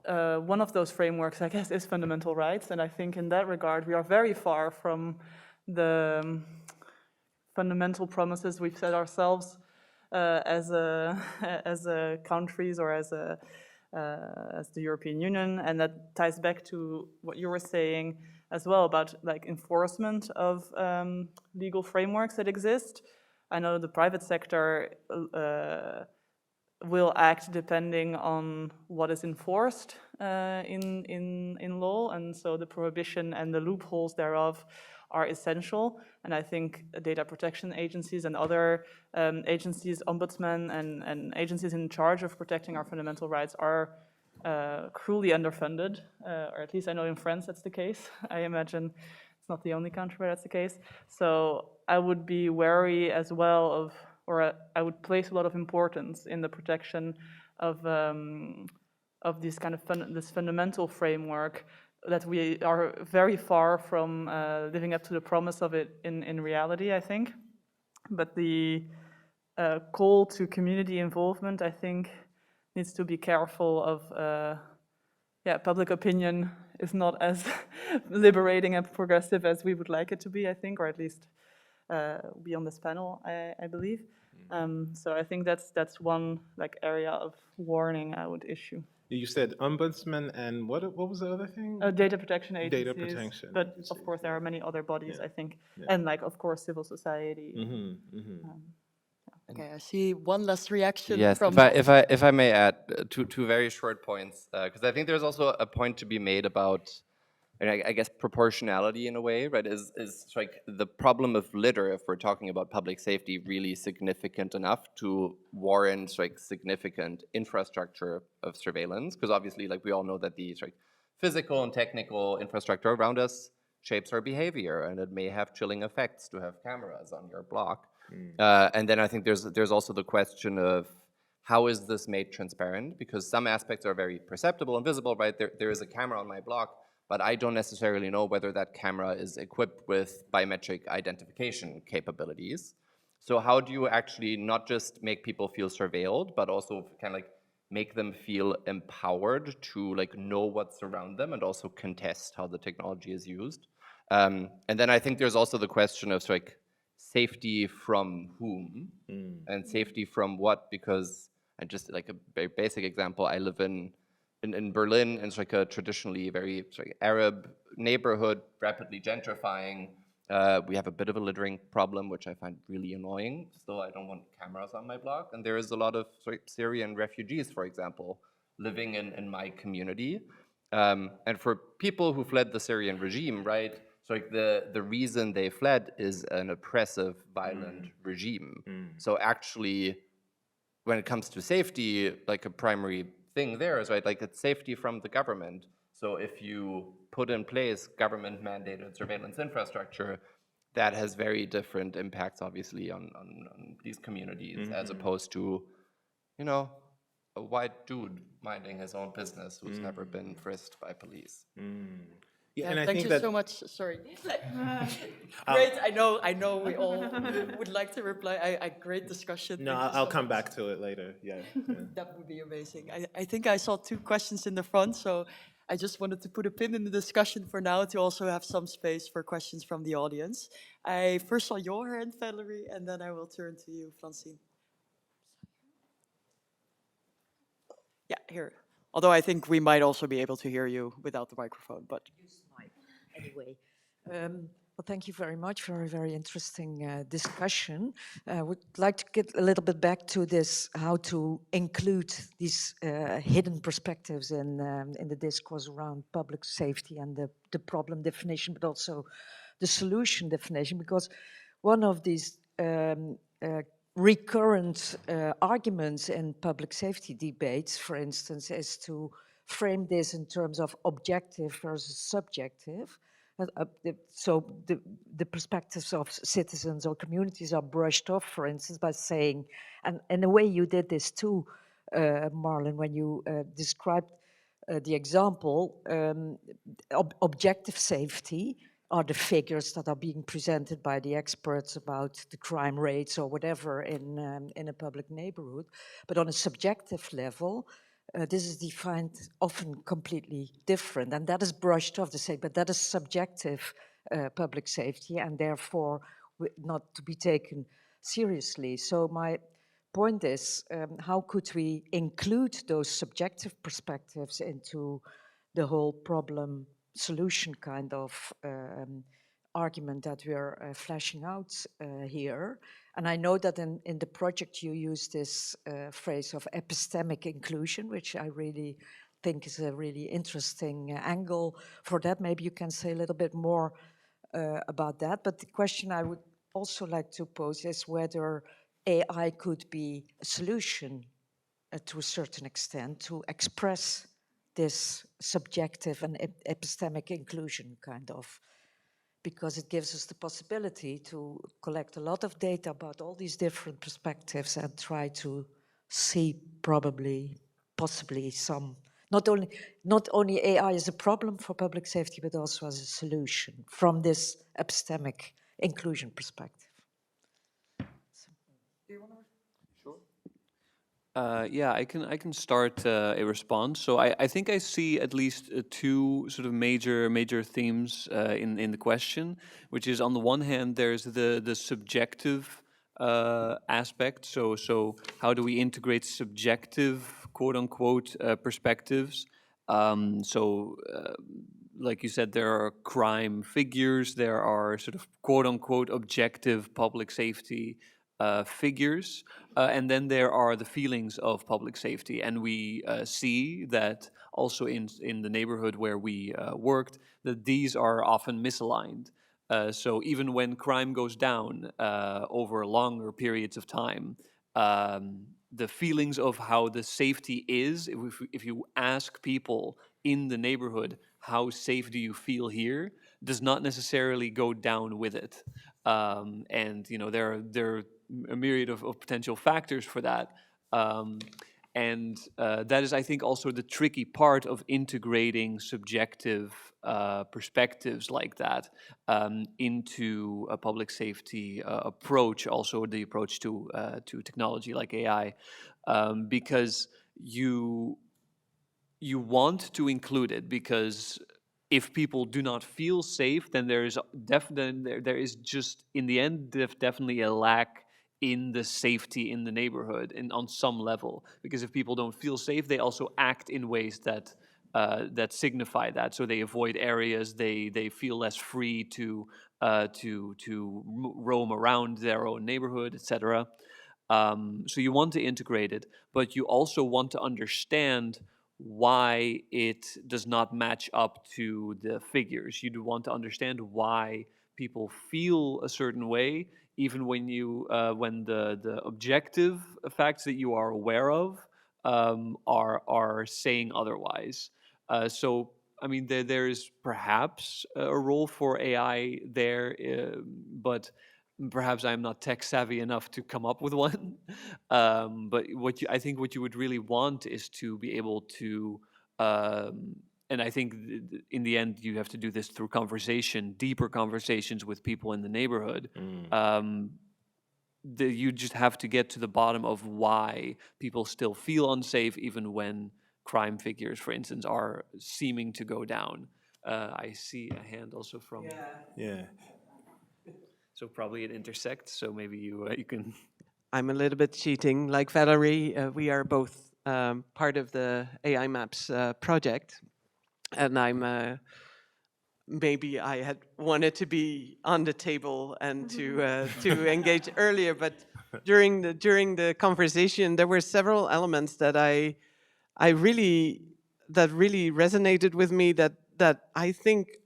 one of those frameworks, I guess, is fundamental rights. And I think in that regard, we are very far from the fundamental promises we've set ourselves as a countries or as the European Union. And that ties back to what you were saying as well about like enforcement of legal frameworks that exist. I know the private sector will act depending on what is enforced in law, and so the prohibition and the loopholes thereof are essential. And I think data protection agencies and other agencies, ombudsmen and agencies in charge of protecting our fundamental rights are cruelly underfunded, or at least I know in France that's the case. I imagine it's not the only country where that's the case. So I would be wary as well of, or I would place a lot of importance in the protection of this kind of this fundamental framework that we are very far from living up to the promise of it in reality, I think. But the call to community involvement, I think, needs to be careful of, public opinion is not as liberating and progressive as we would like it to be, I think, or at least be on this panel, I believe. So I think that's one like area of warning I would issue. You said ombudsman and what was the other thing? Data protection agencies. Data protection. But agencies, of course, there are many other bodies, yeah. I think. Yeah. And like, of course, civil society. Okay, I see one last reaction Yes, from. if I may add two very short points, because I think there's also a point to be made about, and I guess, proportionality in a way, right? Is like the problem of litter, if we're talking about public safety, really significant enough to warrant like significant infrastructure of surveillance? Because obviously, like we all know that the like physical and technical infrastructure around us shapes our behavior, and it may have chilling effects to have cameras on your block. And then I think there's also the question of how is this made transparent? Because some aspects are very perceptible and visible, right? There is a camera on my block, but I don't necessarily know whether that camera is equipped with biometric identification capabilities. So how do you actually not just make people feel surveilled, but also kind of like make them feel empowered to like know what's around them and also contest how the technology is used? And then I think there's also the question of like safety from whom and safety from what, because and just like a very basic example, I live in Berlin, and it's like a traditionally very Arab neighborhood, rapidly gentrifying. We have a bit of a littering problem, which I find really annoying. Still, I don't want cameras on my block. And there is a lot of Syrian refugees, for example, living in my community. And for people who fled the Syrian regime, right, so like the reason they fled is an oppressive, violent regime. So actually, when it comes to safety, like a primary thing there is, right, like it's safety from the government. So if you put in place government-mandated surveillance infrastructure, that has very different impacts, obviously, on these communities, as opposed to, you know, a white dude minding his own business who's never been frisked by police. Yeah, and I Thank think you that so much. Sorry. Great. I know. We all would like to reply. Great discussion. no, Thank you I'll so come much. back to it later. Yeah. That would be amazing. I think I saw two questions in the front, so I just wanted to put a pin in the discussion for now to also have some space for questions from the audience. I first saw your hand, Valerie, and then I will turn to you, Francine. Yeah, here. Although I think we might also be able to hear you without the microphone, but. Anyway, well, thank you very much for a very interesting discussion. I would like to get a little bit back to this, how to include these hidden perspectives in the discourse around public safety and the problem definition, but also the solution definition, because one of these recurrent arguments in public safety debates, for instance, is to frame this in terms of objective versus subjective. So the perspectives of citizens or communities are brushed off, for instance, by saying, and in a way you did this too, Marlon, when you described the example, objective safety are the figures that are being presented by the experts about the crime rates or whatever in a public neighborhood. But on a subjective level, this is defined often completely different, and that is brushed off to say, but that is subjective public safety, and therefore not to be taken seriously. So my point is, how could we include those subjective perspectives into the whole problem solution kind of argument that we're fleshing out here? And I know that in the project you use this phrase of epistemic inclusion, which I really think is a really interesting angle for that. Maybe you can say a little bit more about that. But the question I would also like to pose is whether AI could be a solution to a certain extent to express this subjective and epistemic inclusion kind of, because it gives us the possibility to collect a lot of data about all these different perspectives and try to see possibly some, not only AI as a problem for public safety, but also as a solution from this epistemic inclusion perspective. Yeah, I can start a response. So I think I see at least two sort of major themes in the question, which is on the one hand there's the subjective aspect. So how do we integrate subjective quote unquote perspectives? Like you said, there are crime figures, there are sort of quote unquote objective public safety figures, and then there are the feelings of public safety. And we see that also in the neighborhood where we worked, that these are often misaligned. So even when crime goes down over longer periods of time, the feelings of how the safety is, if you ask people in the neighborhood, how safe do you feel here, does not necessarily go down with it. And you know, there are a myriad of potential factors for that. And that is, I think, also the tricky part of integrating subjective perspectives like that into a public safety approach, also the approach to technology like AI, because you want to include it, because if people do not feel safe, then there is just, in the end, definitely a lack in the safety in the neighborhood, and on some level, because if people don't feel safe, they also act in ways that that signify that. So they avoid areas, they feel less free to roam around their own neighborhood, etc. So you want to integrate it, but you also want to understand why it does not match up to the figures. You do want to understand why people feel a certain way, even when you when the objective facts that you are aware of are saying otherwise. So I mean, there is perhaps a role for AI there, but perhaps I'm not tech savvy enough to come up with one. But I think what you would really want is to be able to, and I think in the end you have to do this through conversation, deeper conversations with people in the neighborhood. You just have to get to the bottom of why people still feel unsafe, even when crime figures, for instance, are seeming to go down. I see a hand also from. Yeah. So probably it intersects. So maybe you you can. I'm a little bit cheating. Like Valerie, we are both part of the AI-MAPS project, and I'm maybe I had wanted to be on the table and to engage earlier, but during the conversation, there were several elements that really resonated with me, that I think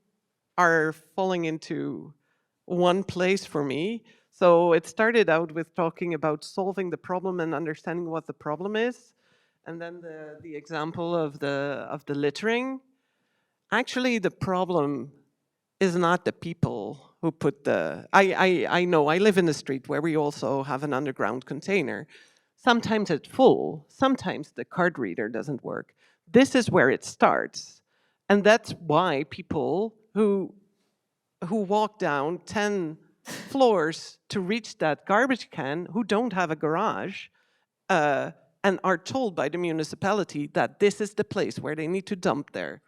are falling into one place for me. So it started out with talking about solving the problem and understanding what the problem is, and then the example of the littering. Actually, the problem is not the people who put the. I know I live in a street where we also have an underground container. Sometimes it's full. Sometimes the card reader doesn't work. This is where it starts, and that's why people who walk down 10 floors to reach that garbage can, who don't have a garage, and are told by the municipality that this is the place where they need to dump there.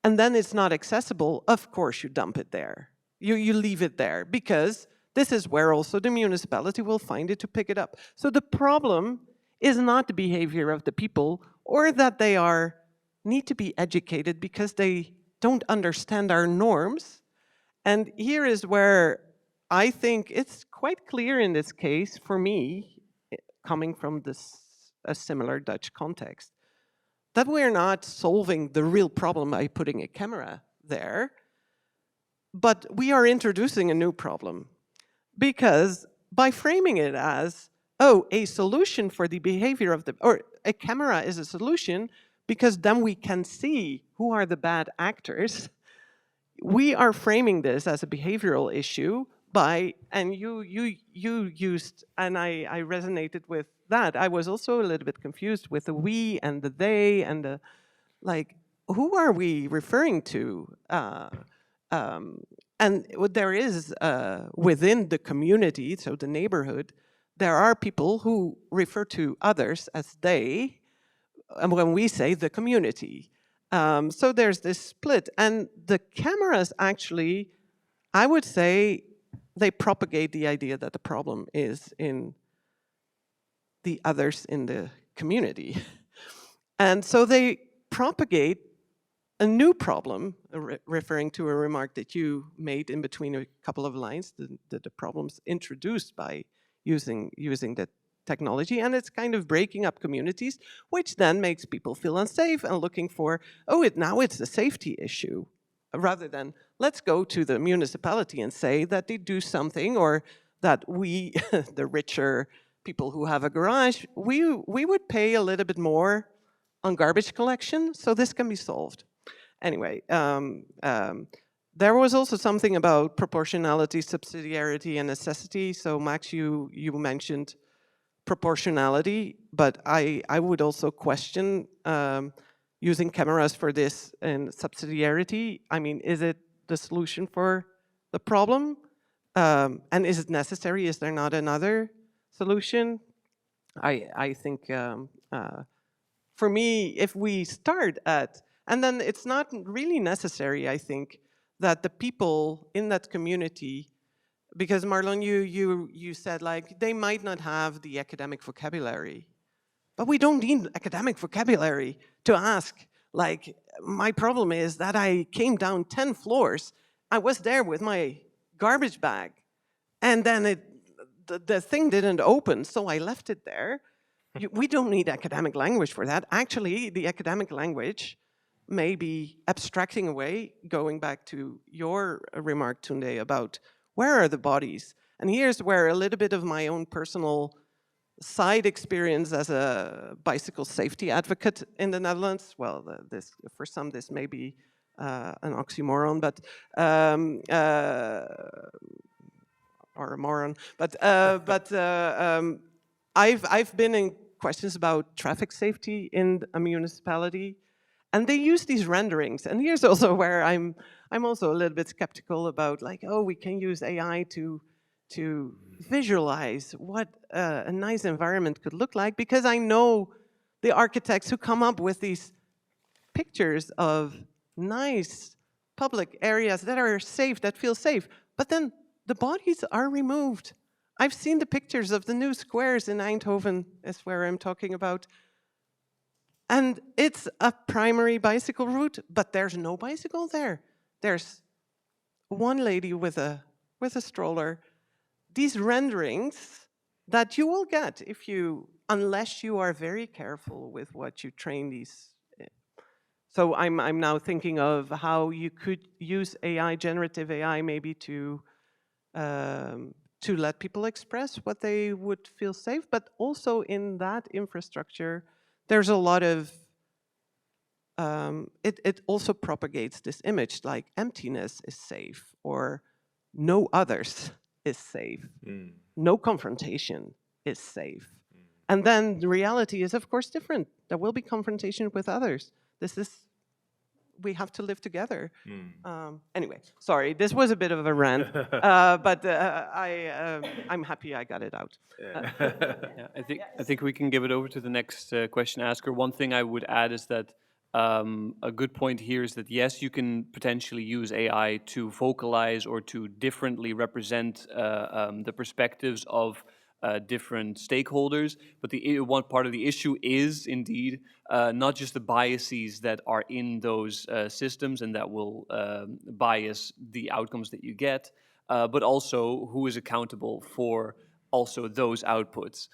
And then it's not accessible, of course you dump it there. You leave it there, because this is where also the municipality will find it to pick it up. So the problem is not the behavior of the people, or that they need to be educated because they don't understand our norms. And here is where I think it's quite clear in this case, for me, coming from a similar Dutch context, that we're not solving the real problem by putting a camera there, but we are introducing a new problem. Because by framing it as, oh, a solution for the behavior of or a camera is a solution, because then we can see who are the bad actors, we are framing this as a behavioral issue and you used, and I resonated with that. I was also a little bit confused with the we and the they and the, like, who are we referring to? And what there is within the community, so the neighborhood, there are people who refer to others as they, and when we say the community. So there's this split, and the cameras actually, I would say, they propagate the idea that the problem is in the others in the community. And so they propagate a new problem, referring to a remark that you made in between a couple of lines, the problems introduced by using the technology, and it's kind of breaking up communities, which then makes people feel unsafe and looking for, now it's a safety issue, rather than let's go to the municipality and say that they do something, or that we, the richer people who have a garage, we would pay a little bit more on garbage collection, so this can be solved. Anyway, there was also something about proportionality, subsidiarity, and necessity. So Max, you mentioned proportionality, but I would also question using cameras for this and subsidiarity. I mean, is it the solution for the problem? And is it necessary? Is there not another solution? I think for me, if we start at, and then it's not really necessary, I think, that the people in that community, because Marlon, you said like they might not have the academic vocabulary, but we don't need academic vocabulary to ask. Like, my problem is that I came down 10 floors, I was there with my garbage bag, and then the thing didn't open, so I left it there. We don't need academic language for that. Actually, the academic language may be abstracting away, going back to your remark, Tunde, about where are the bodies? And here's where a little bit of my own personal side experience as a bicycle safety advocate in the Netherlands. Well, for some this may be an oxymoron, but or a moron. But I've been in questions about traffic safety in a municipality, and they use these renderings. And here's also where I'm also a little bit skeptical about, like, we can use AI to visualize what a nice environment could look like, because I know the architects who come up with these pictures of nice public areas that are safe, that feel safe, but then the bodies are removed. I've seen the pictures of the new squares in Eindhoven, is where I'm talking about. And it's a primary bicycle route, but there's no bicycle there. There's one lady with a stroller. These renderings that you will get if you, unless you are very careful with what you train these. So I'm now thinking of how you could use AI, generative AI, maybe to let people express what they would feel safe, but also in that infrastructure, there's a lot of, it also propagates this image, like emptiness is safe, or no others is safe, no confrontation is safe. And then the reality is, of course, different. There will be confrontation with others. We have to live together. Anyway, sorry, this was a bit of a rant, but I'm happy I got it out. Yeah, I think we can give it over to the next question asker. One thing I would add is that a good point here is that, yes, you can potentially use AI to vocalize or to differently represent the perspectives of different stakeholders, but the one part of the issue is indeed not just the biases that are in those systems and that will bias the outcomes that you get, but also who is accountable for also those outputs,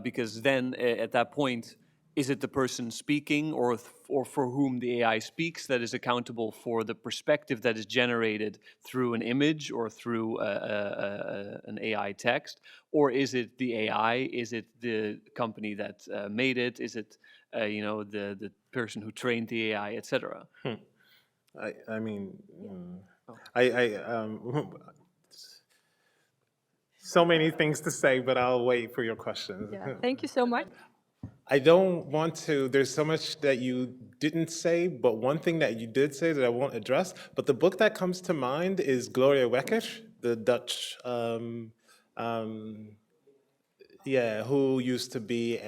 because then at that point, is it the person speaking or for whom the AI speaks that is accountable for the perspective that is generated through an image or through an AI text? Or is it the AI? Is it the company that made it? Is it the person who trained the AI, etc.? I mean, so many things to say, but I'll wait for your questions. Yeah, thank you so much. I don't want to, there's so much that you didn't say, but one thing that you did say that I won't address, but the book that comes to mind is Gloria Wekker, the Dutch, who used to be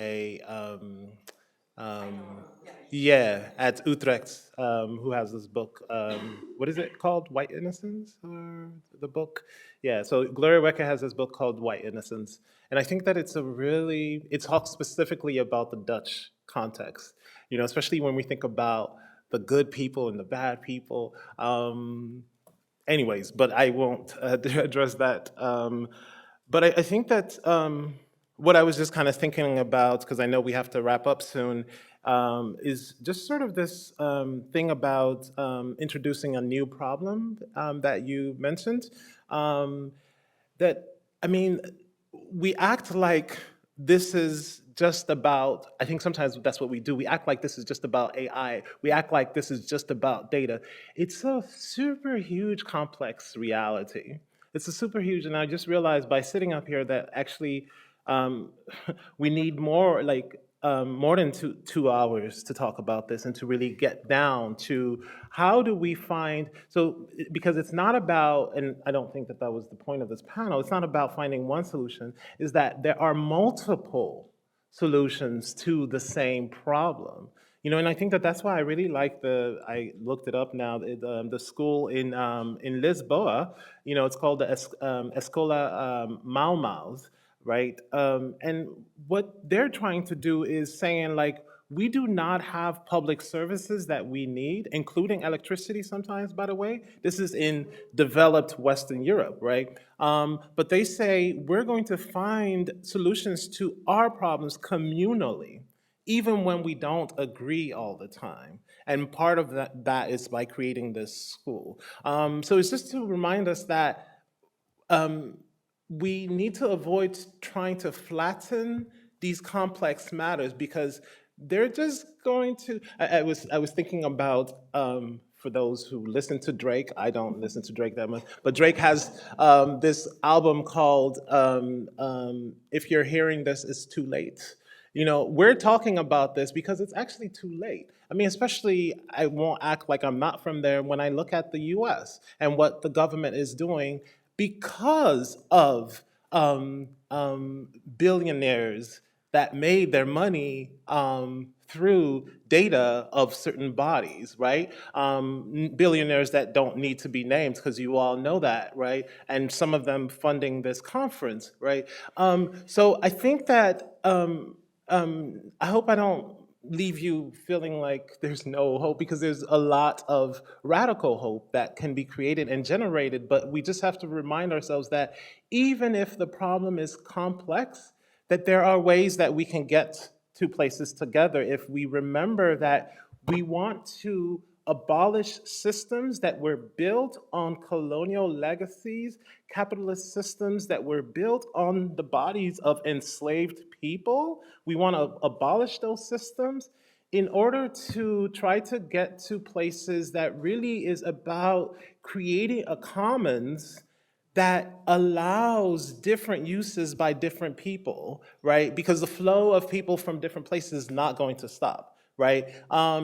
at Utrecht, who has this book, what is it called? White Innocence, or the book? Yeah, so Gloria Wekker has this book called White Innocence. And I think that it talks specifically about the Dutch context, especially when we think about the good people and the bad people. Anyways, but I won't address that. But I think that what I was just kind of thinking about, because I know we have to wrap up soon, is just sort of this thing about introducing a new problem that you mentioned. That, I mean, we act like this is just about, I think sometimes that's what we do. We act like this is just about AI. We act like this is just about data. It's a super huge, complex reality. It's a super huge, and I just realized by sitting up here that actually um, we need more than two hours to talk about this and to really get down to how do we find, so because it's not about, and I don't think that that was the point of this panel, it's not about finding one solution, is that there are multiple solutions to the same problem. You know, and I think that that's why I really like I looked it up now, the school in Lisboa, you know, it's called the Escola Mau Maus, right? And what they're trying to do is saying, like, we do not have public services that we need, including electricity sometimes, by the way. This is in developed Western Europe, right? But they say we're going to find solutions to our problems communally, even when we don't agree all the time. And part of that is by creating this school. So it's just to remind us that we need to avoid trying to flatten these complex matters because they're just going to. I was thinking about for those who listen to Drake. I don't listen to Drake that much, but Drake has this album called "If You're Hearing This, It's Too Late." You know, we're talking about this because it's actually too late. I mean, especially, I won't act like I'm not from there when I look at the US and what the government is doing because of billionaires that made their money through data of certain bodies, right? Billionaires that don't need to be named because you all know that, right? And some of them funding this conference, right? So I think that I hope I don't leave you feeling like there's no hope because there's a lot of radical hope that can be created and generated, but we just have to remind ourselves that even if the problem is complex, that there are ways that we can get to places together if we remember that we want to abolish systems that were built on colonial legacies, capitalist systems that were built on the bodies of enslaved people. We want to abolish those systems in order to try to get to places that really is about creating a commons that allows different uses by different people, right? Because the flow of people from different places is not going to stop, right?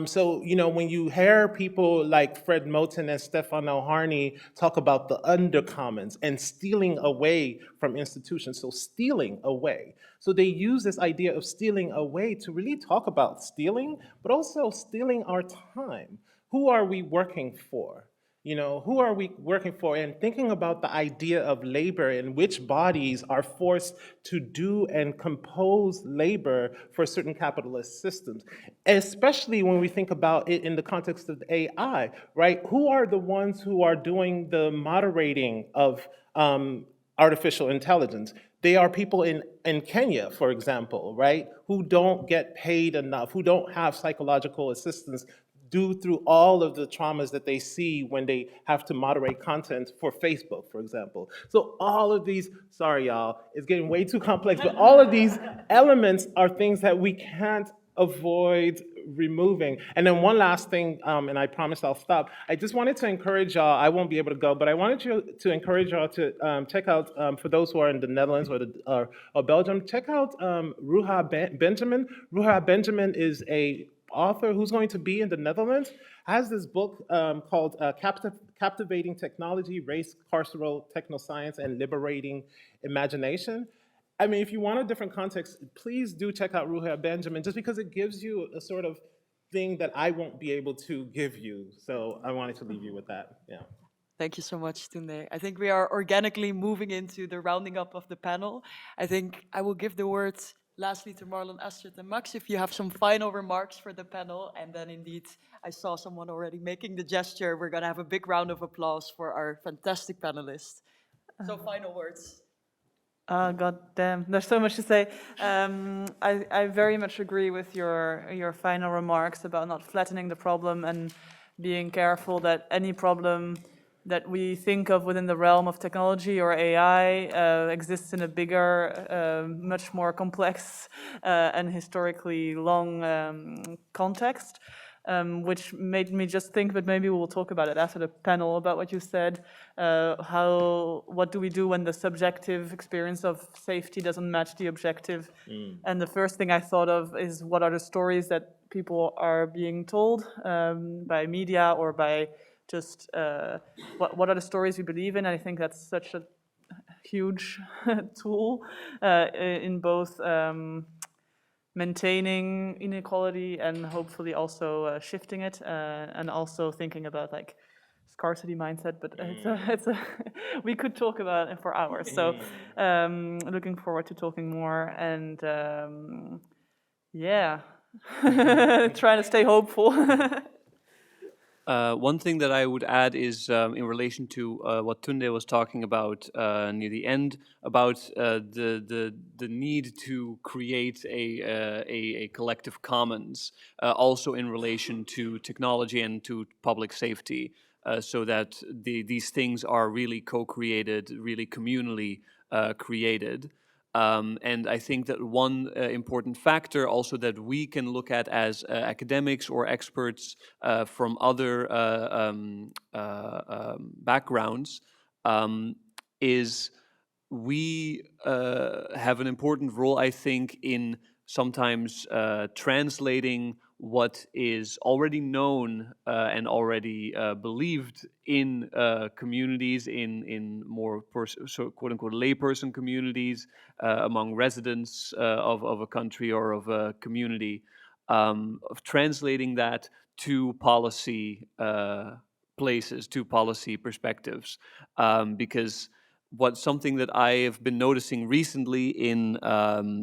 So, you know, when you hear people like Fred Moten and Stefano Harney talk about the undercommons and stealing away from institutions, so stealing away. So they use this idea of stealing away to really talk about stealing, but also stealing our time. Who are we working for? You know, who are we working for? And thinking about the idea of labor and which bodies are forced to do and compose labor for certain capitalist systems, especially when we think about it in the context of AI, right? Who are the ones who are doing the moderating of artificial intelligence? They are people in Kenya, for example, right? Who don't get paid enough, who don't have psychological assistance due through all of the traumas that they see when they have to moderate content for Facebook, for example. So all of these, sorry y'all, it's getting way too complex, but all of these elements are things that we can't avoid removing. And then one last thing, and I promise I'll stop. I just wanted to encourage y'all, I won't be able to go, but I wanted you to encourage y'all to check out, for those who are in the Netherlands or Belgium, check out Ruha Benjamin. Ruha Benjamin is a author who's going to be in the Netherlands, has this book called Captivating Technology, Race, Carceral Technoscience, and Liberating Imagination. I mean, if you want a different context, please do check out Ruha Benjamin, just because it gives you a sort of thing that I won't be able to give you. So I wanted to leave you with that, yeah. Thank you so much, Tunde. I think we are organically moving into the rounding up of the panel. I think I will give the words lastly to Marlon, Astrid, and Max if you have some final remarks for the panel. And then indeed, I saw someone already making the gesture. We're going to have a big round of applause for our fantastic panelists. So final words. God damn, there's so much to say. I very much agree with your final remarks about not flattening the problem and being careful that any problem that we think of within the realm of technology or AI exists in a bigger, much more complex and historically long context. Which made me just think, but maybe we'll talk about it after the panel, about what you said, what do we do when the subjective experience of safety doesn't match the objective? And the first thing I thought of is, what are the stories that people are being told by media or by just, what are the stories we believe in? I think that's such a huge tool in both maintaining inequality and hopefully also shifting it, and also thinking about like scarcity mindset. But we could talk about it for hours. So looking forward to talking more, and yeah, trying to stay hopeful. One thing that I would add is in relation to what Tunde was talking about near the end, about the need to create a collective commons, also in relation to technology and to public safety, so that these things are really co-created, really communally created. And I think that one important factor also that we can look at as academics or experts from other backgrounds is we have an important role, I think, in sometimes translating what is already known and already believed in communities, in more quote-unquote layperson communities, among residents of a country or of a community, of translating that to policy places, to policy perspectives, because something that I have been noticing recently in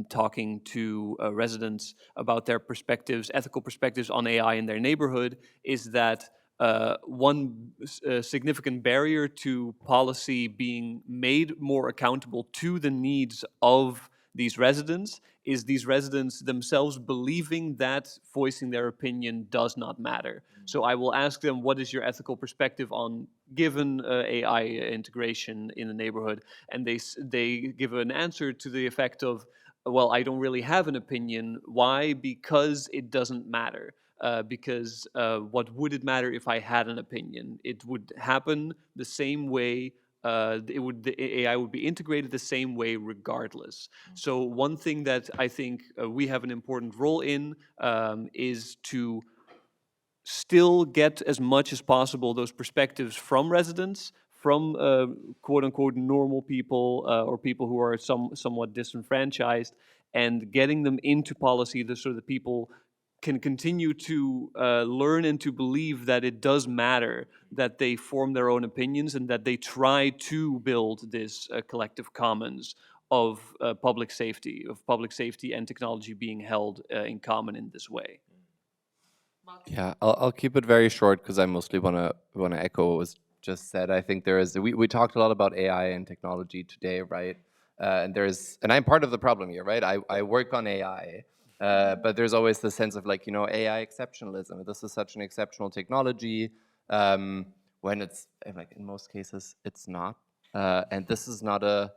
talking to residents about their perspectives, ethical perspectives on AI in their neighborhood, is that one significant barrier to policy being made more accountable to the needs of these residents is these residents themselves believing that voicing their opinion does not matter. So I will ask them, what is your ethical perspective on given AI integration in the neighborhood? And they give an answer to the effect of, well, I don't really have an opinion. Why? Because it doesn't matter. Because what would it matter if I had an opinion? It would happen the same way. The AI would be integrated the same way regardless. So one thing that I think we have an important role in is to still get as much as possible those perspectives from residents, from quote-unquote normal people or people who are somewhat disenfranchised, and getting them into policy so that people can continue to learn and to believe that it does matter, that they form their own opinions, and that they try to build this collective commons of public safety and technology being held in common in this way. Yeah, I'll keep it very short because I mostly want to echo what was just said. I think we talked a lot about AI and technology today, right? And I'm part of the problem here, right? I work on AI, but there's always the sense of like, AI exceptionalism. This is such an exceptional technology, when it's like in most cases it's not. And this is not a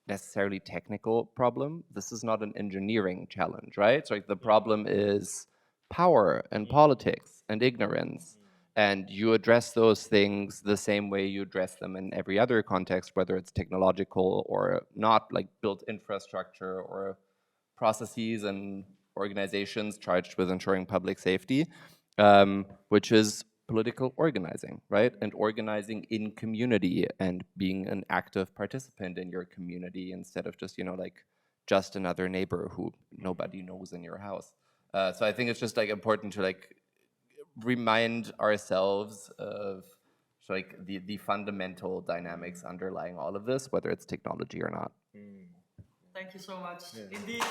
necessarily technical problem. This is not an engineering challenge, right? So like the problem is power and politics and ignorance. And you address those things the same way you address them in every other context, whether it's technological or not, like built infrastructure or processes and organizations charged with ensuring public safety, which is political organizing, right? And organizing in community and being an active participant in your community instead of just, like just another neighbor who nobody knows in your house. So I think it's just like important to like remind ourselves of like the fundamental dynamics underlying all of this, whether it's technology or not. Thank you so much. Yeah. Indeed.